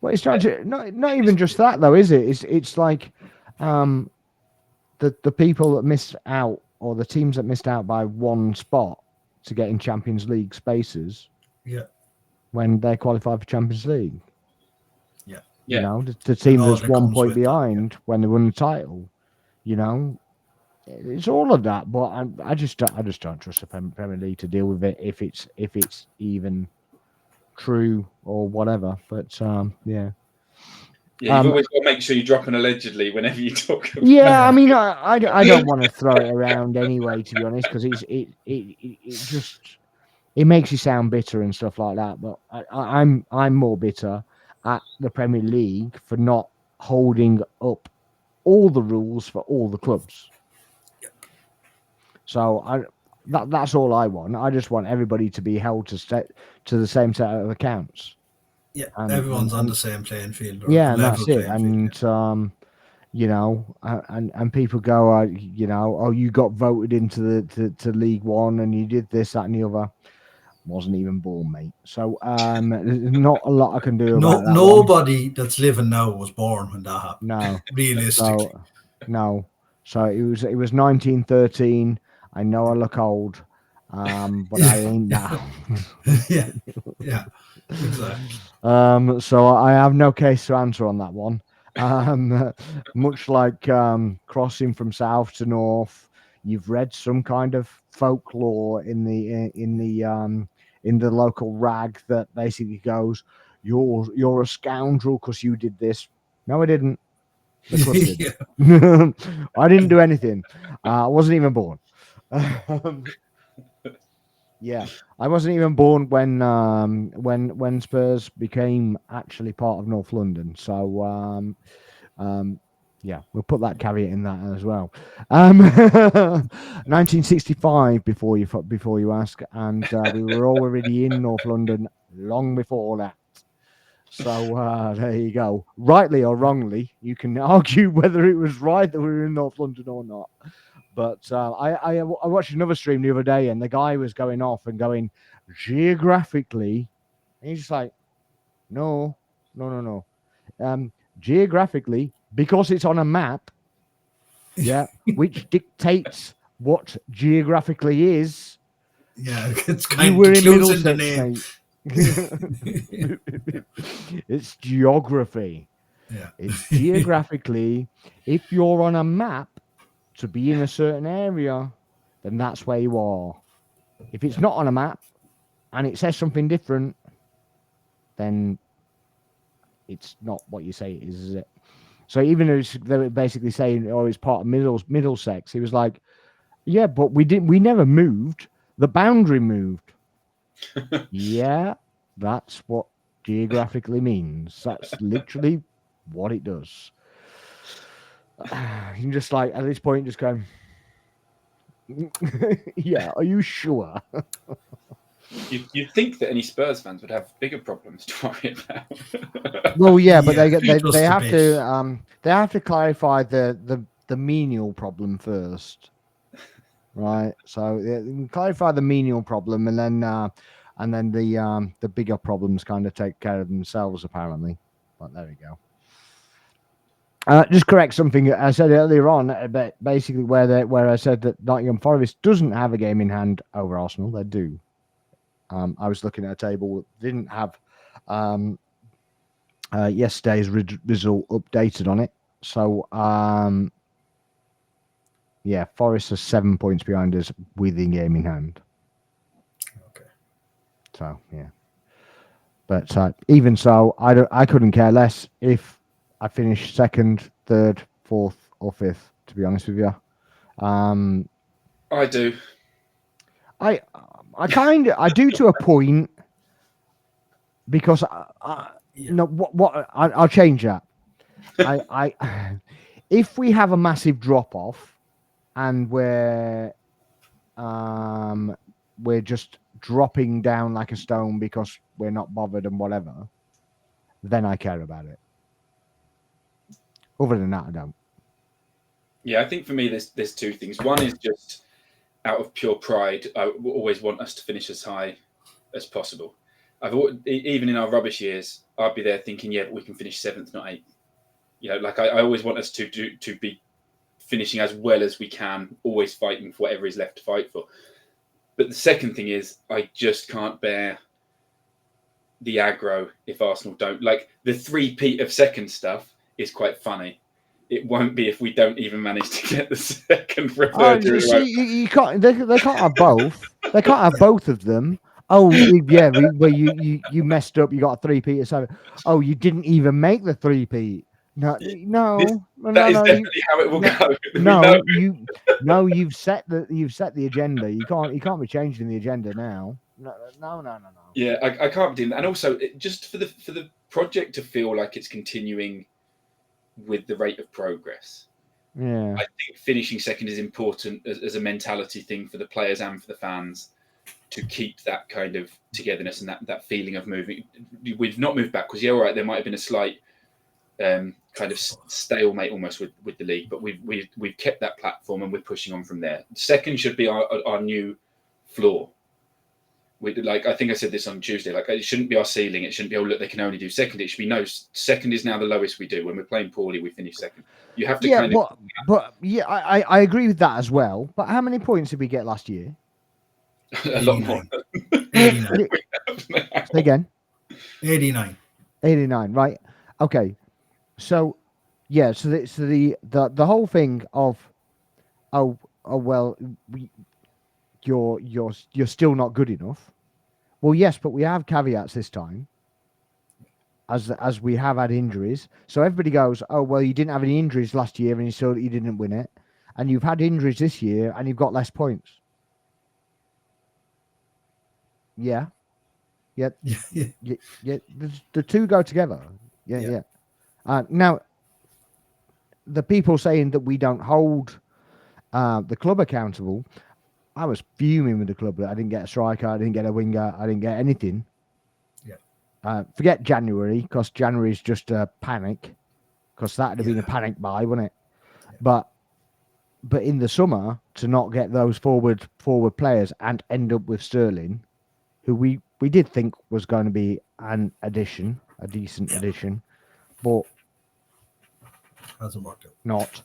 Well, it's not even just that though, is it? It's like, the people that missed out, or the teams that missed out by one spot to get in Champions League spaces. Yeah. When they qualify for Champions League. Yeah. You know, the team that's 1 point that, behind when they won the title. You know, it's all of that. But I just don't trust the Premier League to deal with it if it's even true or whatever. But yeah. Yeah, you've always got to make sure you drop an allegedly whenever you talk about. Yeah, I mean, I don't want to throw it around anyway, to be honest, because it just it makes you sound bitter and stuff like that. But I'm more bitter at the Premier League for not holding up all the rules for all the clubs. So that's all I want. I just want everybody to be held to the same set of accounts. Yeah, everyone's on the same playing field. Yeah, and that's it. And you know, and people go, you know, oh, you got voted into to League One, and you did this, that, and the other. Wasn't even born, mate. So there's not a lot I can do about that. Nobody that's living now was born when that happened. No, realistically, no. So it was 1913. I know I look old, but I ain't now. yeah, exactly. So I have no case to answer on that one. Much like crossing from south to north, you've read some kind of folklore in the local rag that basically goes, "You're a scoundrel because you did this." No, I didn't. The club did. I didn't do anything. I wasn't even born. Yeah, I wasn't even born when Spurs became actually part of North London. So yeah, we'll put that caveat in that as well. 1965, before you ask, and we were already in North London long before that. So there you go. Rightly or wrongly, you can argue whether it was right that we were in North London or not. But I watched another stream the other day, and the guy was going off and going geographically, and he's just like, no. Geographically, because it's on a map, yeah, which dictates what geographically is. Yeah, it's kind of includes in the name. It's geography. Yeah, it's geographically. If you're on a map to be in a certain area, then that's where you are. If it's not on a map and it says something different, then it's not what you say it is it? So even though they were basically saying, "Oh, it's part of Middlesex," he was like, "Yeah, but we never moved. The boundary moved." Yeah, that's what geographically means. That's literally what it does. You just like at this point, just going, "Yeah, are you sure?" You'd think that any Spurs fans would have bigger problems to worry about. Well, yeah, but they have to clarify the menial problem first, right? So clarify the menial problem, and then and then the bigger problems kind of take care of themselves apparently. But there we go. Just correct something I said earlier on, but basically where I said that Nottingham Forest doesn't have a game in hand over Arsenal. They do. I was looking at a table that didn't have yesterday's result updated on it. So yeah, Forest are 7 points behind us with the game in hand. Okay. So yeah, but even so, I couldn't care less if I finish second, third, fourth, or fifth. To be honest with you, I do. I do to a point, because no, I'll change that. I if we have a massive drop off and we're just dropping down like a stone because we're not bothered and whatever, then I care about it. Other than that, I don't. Yeah, I think for me, there's two things. One is just out of pure pride. I always want us to finish as high as possible. Even in our rubbish years, I'd be there thinking, yeah, but we can finish 7th, not 8th. Like I always want us to be finishing as well as we can, always fighting for whatever is left to fight for. But the second thing is, I just can't bear the aggro if Arsenal don't. Like, the three-peat of second stuff is quite funny. It won't be if we don't even manage to get the second for a third. You can't. They can't have both. They can't have both of them. Oh yeah, you messed up. You got a 3-peat or something. Oh, you didn't even make the 3-peat. No. That is definitely how it will go. You've set the agenda. You can't be changing the agenda now. No. Yeah, I can't be doing that. And also, just for the project to feel like it's continuing with the rate of progress. Yeah, I think finishing second is important as a mentality thing for the players and for the fans, to keep that kind of togetherness and that feeling of moving. We've not moved backwards. Yeah, all right, there might have been a slight kind of stalemate almost with the league, but we've kept that platform and we're pushing on from there. Second should be our new floor. I think I said this on Tuesday. Like, it shouldn't be our ceiling. It shouldn't be, oh look, they can only do second. It should be, no, second is now the lowest we do. When we're playing poorly, we finish second. You have to but yeah, I agree with that as well. But how many points did we get last year? A lot more. 89. Say again. 89. 89. Right. Okay. So yeah. So the whole thing of you're still not good enough. Well, yes, but we have caveats this time, as we have had injuries. So everybody goes, oh well, you didn't have any injuries last year, and you saw that you didn't win it, and you've had injuries this year, and you've got less points. Yeah. The two go together. Yeah. Now, the people saying that we don't hold the club accountable, I was fuming with the club that I didn't get a striker, I didn't get a winger, I didn't get anything. Yeah. Forget January, because January is just a panic, because that would have been a panic buy, wouldn't it? Yeah. But in the summer, to not get those forward players and end up with Sterling, who we did think was going to be a decent addition, but hasn't worked out. Not.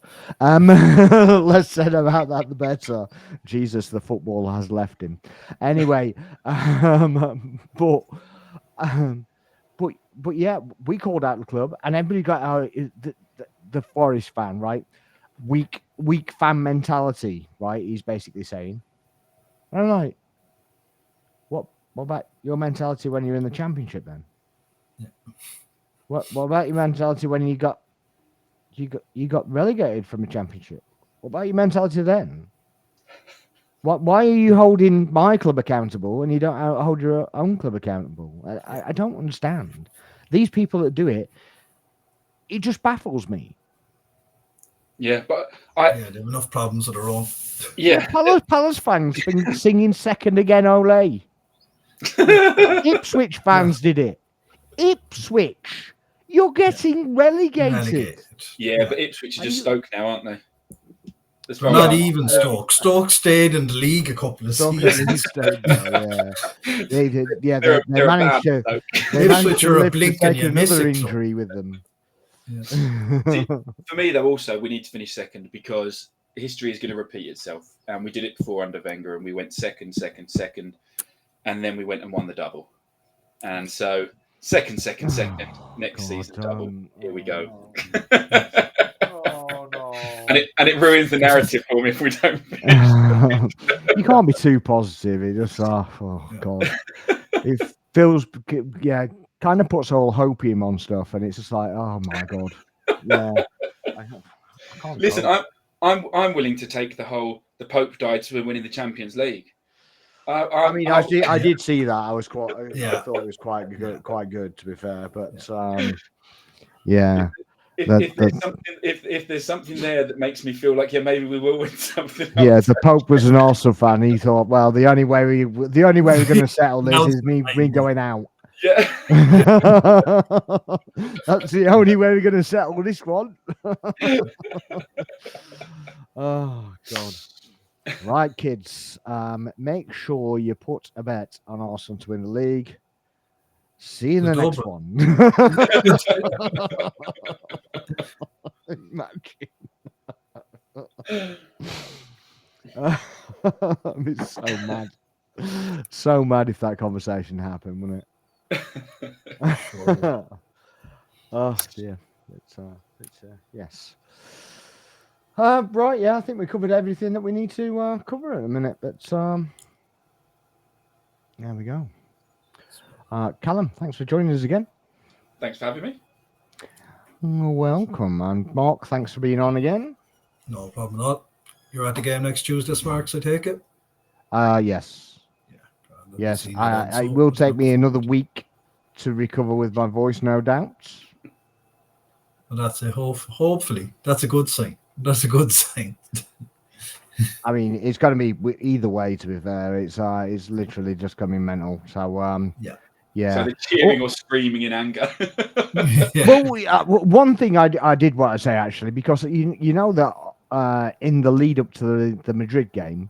Less said about that, the better. Jesus, the football has left him. Anyway, but yeah, we called out the club, and everybody got out the Forest fan, right? Weak fan mentality, right? He's basically saying, and I'm like, what about your mentality when you're in the Championship then? Yeah. What about your mentality when you got relegated from a Championship? What about your mentality then? Why are you holding my club accountable and you don't hold your own club accountable? I don't understand. These people that do it, it just baffles me. Yeah, but they have enough problems of their own. Yeah, Palace fans been singing second again, ole. Ipswich fans did it. Ipswich, you're getting relegated. Yeah, but Ipswich are just Stoke now, aren't they? As far Not as even Stoke. Stoke stayed in the league a couple of Stoke at seasons. least stayed there, yeah. They did, yeah. They're They a managed bad to. Stoke. They managed Ipswich to are a live to blink and take you miss another it club. injury with them. Yes. See, for me, though, also we need to finish second because history is going to repeat itself, and we did it before under Wenger, and we went second, and then we went and won the double, and so second next God, season double. Here we go. Oh no! and it ruins the narrative for me if we don't. You can't be too positive. It just God, it feels kind of puts all hopium on stuff, and it's just like oh my God, yeah. I can't. Listen, cope. I'm willing to take the Pope died so we're winning the Champions League. I did see that. I was quite. Yeah. I thought it was quite good to be fair, but yeah. If there's something there that makes me feel like maybe we will win something. Yeah, the Pope was an Arsenal fan. He thought, well, the only way we're going to settle this is me going out. Yeah, that's the only way we're going to settle this one. Oh God! Right, kids. Make sure you put a bet on Arsenal to win the league. See you in the next one. Imagine. I'd be so mad. So mad if that conversation happened, wouldn't it? Oh dear. It's yes. Right, yeah, I think we covered everything that we need to cover in a minute, but there we go. Callum, thanks for joining us again. Thanks for having me. Welcome. And Mark, thanks for being on again. No problem not. You're at the game next Tuesday, Sparks, I take it? Yes. Yes, it will take me another week to recover with my voice, no doubt. Well, that's a hopefully. That's a good sign. That's a good sign. I mean, it's going to be either way, to be fair. It's literally just going to be mental. So, yeah. So they're cheering or screaming in anger. Well, one thing I did want to say, actually, because you know that in the lead up to the Madrid game,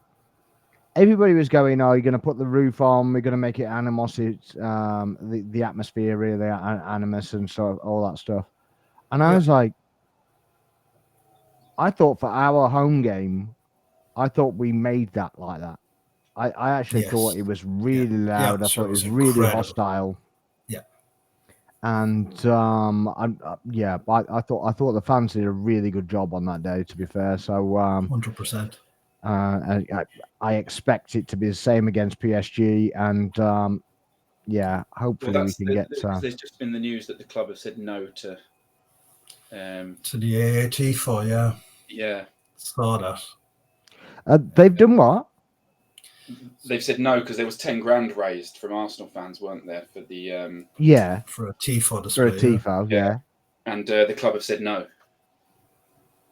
everybody was going, "Oh, you're going to put the roof on. We're going to make it animosity, the atmosphere really animus and so all that stuff." And I was like, I thought for our home game, I thought we made that like that. I actually thought it was really loud. I thought it was really hostile. Yeah. And I thought the fans did a really good job on that day, to be fair. So 100%. I expect it to be the same against PSG, and hopefully we can get. There's just been the news that the club have said no to the AAT for saw that. They've done what? They've said no because there was 10 grand raised from Arsenal fans, weren't there, for the for a TIFO display. For a TIFO, yeah. And the club have said no.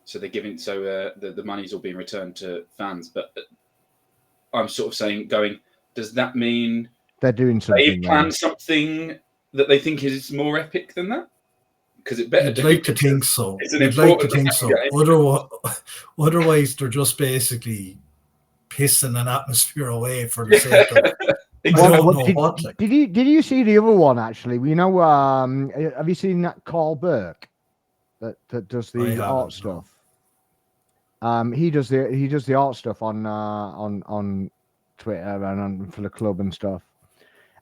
So they're giving the money's all being returned to fans. But I'm sort of saying, does that mean they're doing something? They planned something that they think is more epic than that? Because it better. I'd like to think so. Otherwise, they're just basically pissing an atmosphere away for the sake of. Did you see the other one actually? You know, have you seen that Carl Burke that does the art stuff? He does the art stuff on Twitter and for the club and stuff.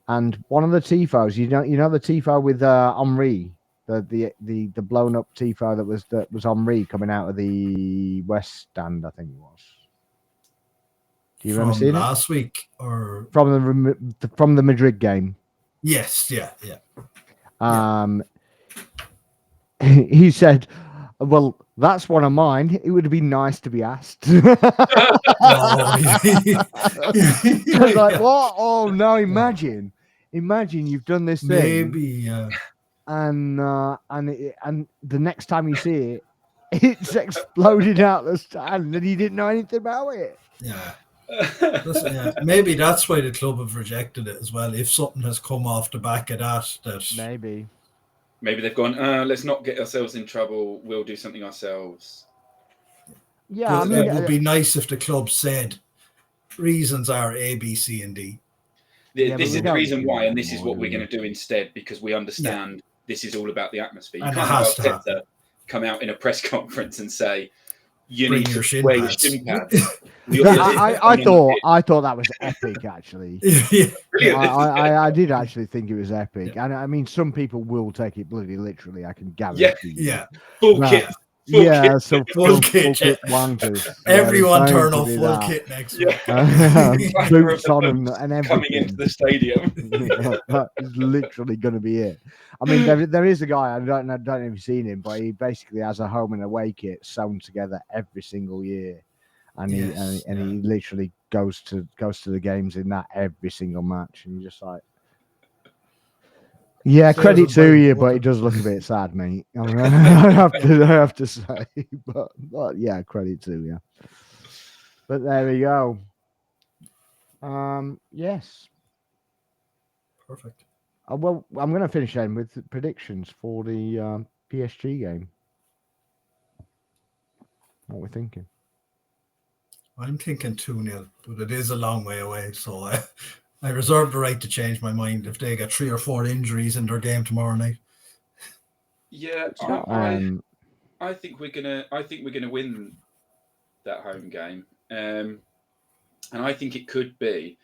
And one of the tifos, you know the tifo with Henri, the blown up tifo that was Henri coming out of the West Stand, I think it was. Do you remember seeing last week or from the Madrid game? Yes, yeah. He said, "Well, that's one of mine. It would be nice to be asked." I was like, "What? Oh no! Imagine you've done this thing, maybe, and the next time you see it, it's exploded out the stand, and you didn't know anything about it." Yeah. Maybe that's why the club have rejected it as well. If something has come off the back of that maybe they've gone, let's not get ourselves in trouble. We'll do something ourselves. Yeah, I But mean, it would be nice if the club said reasons are A, B, C, and D. Yeah, but This we is the don't reason do why, that and this is anymore, what do we're we? going to do instead, because we understand this is all about the atmosphere. You And it can't have has to Arteta happen. come out in a press conference and say, you Bring need your to shin wear your pads. shin pads. I thought that was epic, actually. Yeah. Brilliant. I did actually think it was epic, and I mean, some people will take it bloody literally. I can guarantee you. Yeah. Full But- kit. Yeah, so Full full kit, kit yeah. wankers. Everyone it's turn going off to be full that. kit next Yeah. week. Boots on and everything. Coming into the stadium. That is literally going to be it. I mean, there is a guy, I don't know if you've seen him, but he basically has a home and away kit sewn together every single year, and he literally goes to the games in that every single match, and you're just like, yeah, So credit it's to very you, but it important. does look a bit sad, mate. I mean, I have to say, but yeah, credit to you. But there we go. Yes. Perfect. Well, I'm going to finish then with predictions for the PSG game. What we're thinking. I'm thinking 2-0, but it is a long way away. So I reserve the right to change my mind if they get 3 or 4 injuries in their game tomorrow night. Yeah, I think we're gonna win that home game, and I think it could be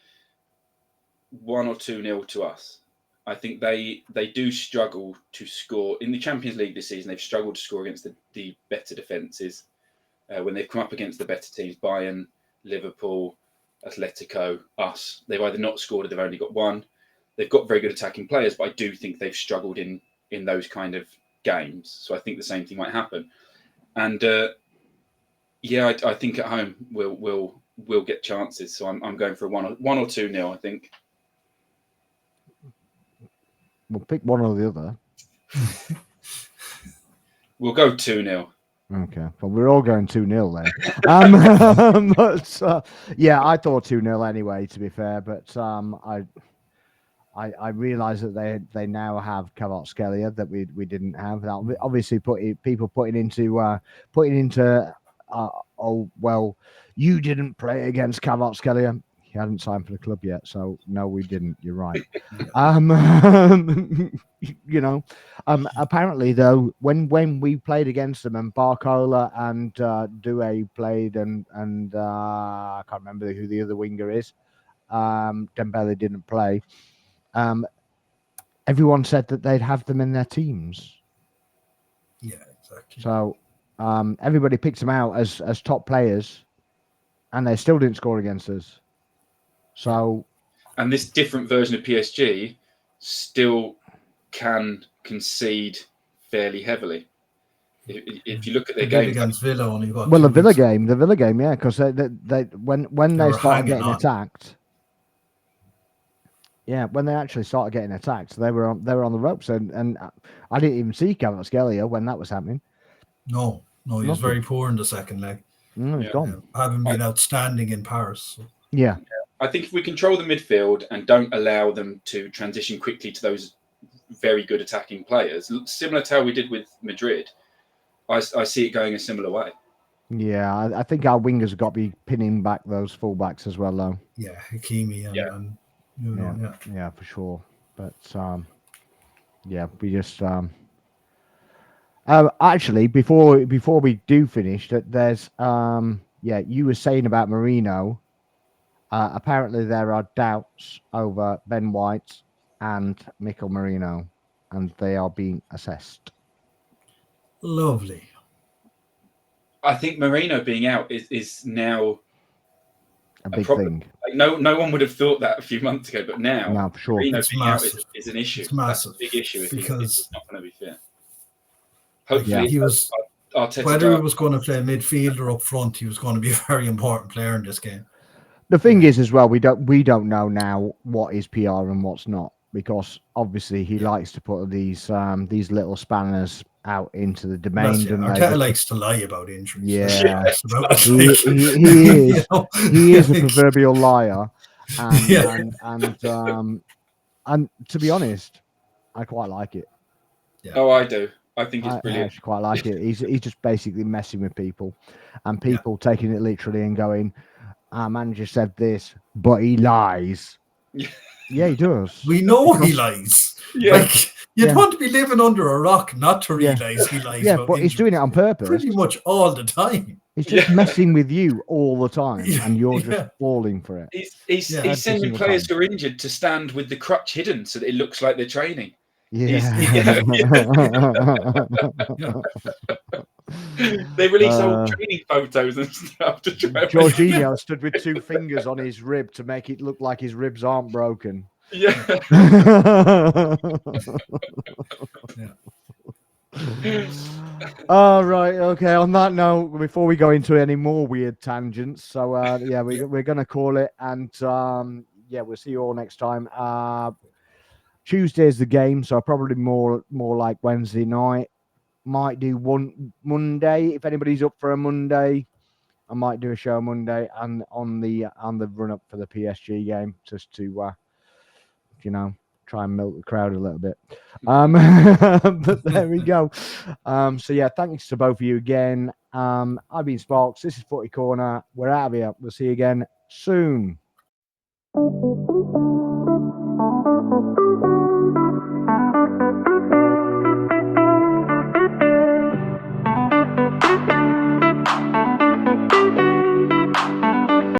1 or 2-0 to us. I think they do struggle to score in the Champions League this season. They've struggled to score against the better defenses when they've come up against the better teams: Bayern, Liverpool, Atletico, us. They've either not scored or they've only got one. They've got very good attacking players, but I do think they've struggled in those kind of games. So I think the same thing might happen. And I think at home we'll get chances. So I'm going for a 1 or 2-0. I think. We'll pick one or the other. We'll go 2-0. Okay, well, we're all going 2-0 then. But yeah, I thought 2-0 anyway, to be fair. But I realise that they now have Kvaratskhelia that we didn't have. That obviously people putting into oh well, you didn't play against Kvaratskhelia. He hadn't signed for the club yet, so no, we didn't. You're right. Apparently though, when we played against them and Barcola and Doué played and I can't remember who the other winger is. Dembele didn't play. Everyone said that they'd have them in their teams. Yeah, exactly. So everybody picked them out as top players, and they still didn't score against us. So, and this different version of PSG still can concede fairly heavily. If you look at their game against Villa, only got the Villa game, yeah, because they when they started getting attacked. Yeah, when they actually started getting attacked, they were on the ropes, and I didn't even see Kvaratskhelia when that was happening. No, he was very poor in the second leg. He's gone. Having been outstanding in Paris. So. Yeah. I think if we control the midfield and don't allow them to transition quickly to those very good attacking players, similar to how we did with Madrid, I see it going a similar way. Yeah, I think our wingers have got to be pinning back those fullbacks as well, though. Yeah, Hakimi and yeah, for sure. But yeah, we just actually before we do finish, that there's you were saying about Merino. Apparently there are doubts over Ben White and Mikel Merino, and they are being assessed. Lovely. I think Merino being out is now a big thing. Like no one would have thought that a few months ago, but now no, for sure. Merino being out is an issue. It's massive. That's a big issue if he's not going to be fit. Hopefully, he was. Arteta whether he was going to play midfielder up front, he was going to be a very important player in this game. The thing is, as well, we don't know now what is PR and what's not, because obviously he likes to put these little spanners out into the domain. Arteta likes to lie about injuries. Yeah, he is. He is a proverbial liar, and to be honest, I quite like it. Yeah. Oh, I do. I think it's I brilliant. actually quite like it. He's just basically messing with people, and people taking it literally and going, "Our manager said this, but he lies." Yeah, he does. We know he lies. Yeah. Like, you'd want to be living under a rock not to Yeah. realise he lies. Yeah, about but he's doing it on purpose. pretty much all the time. He's just messing with you all the time, Yeah, and you're yeah. just falling for it. He's Yeah. he's Every sending single players time. who are injured to stand with the crutch hidden so that it looks like they're training. Yeah. They release old training photos and stuff to try and Jorginho stood with 2 fingers on his rib to make it look like his ribs aren't broken. Yeah. All right. Okay. On that note, before we go into any more weird tangents, so we're gonna call it, and we'll see you all next time. Tuesday's the game, so probably more like Wednesday night. Might do one Monday if anybody's up for a Monday. I might do a show Monday and on the run up for the PSG game, just to try and milk the crowd a little bit. But there we go. So yeah, thanks to both of you again. I've been Sparks. This is Footy Corner. We're out of here. We'll see you again soon.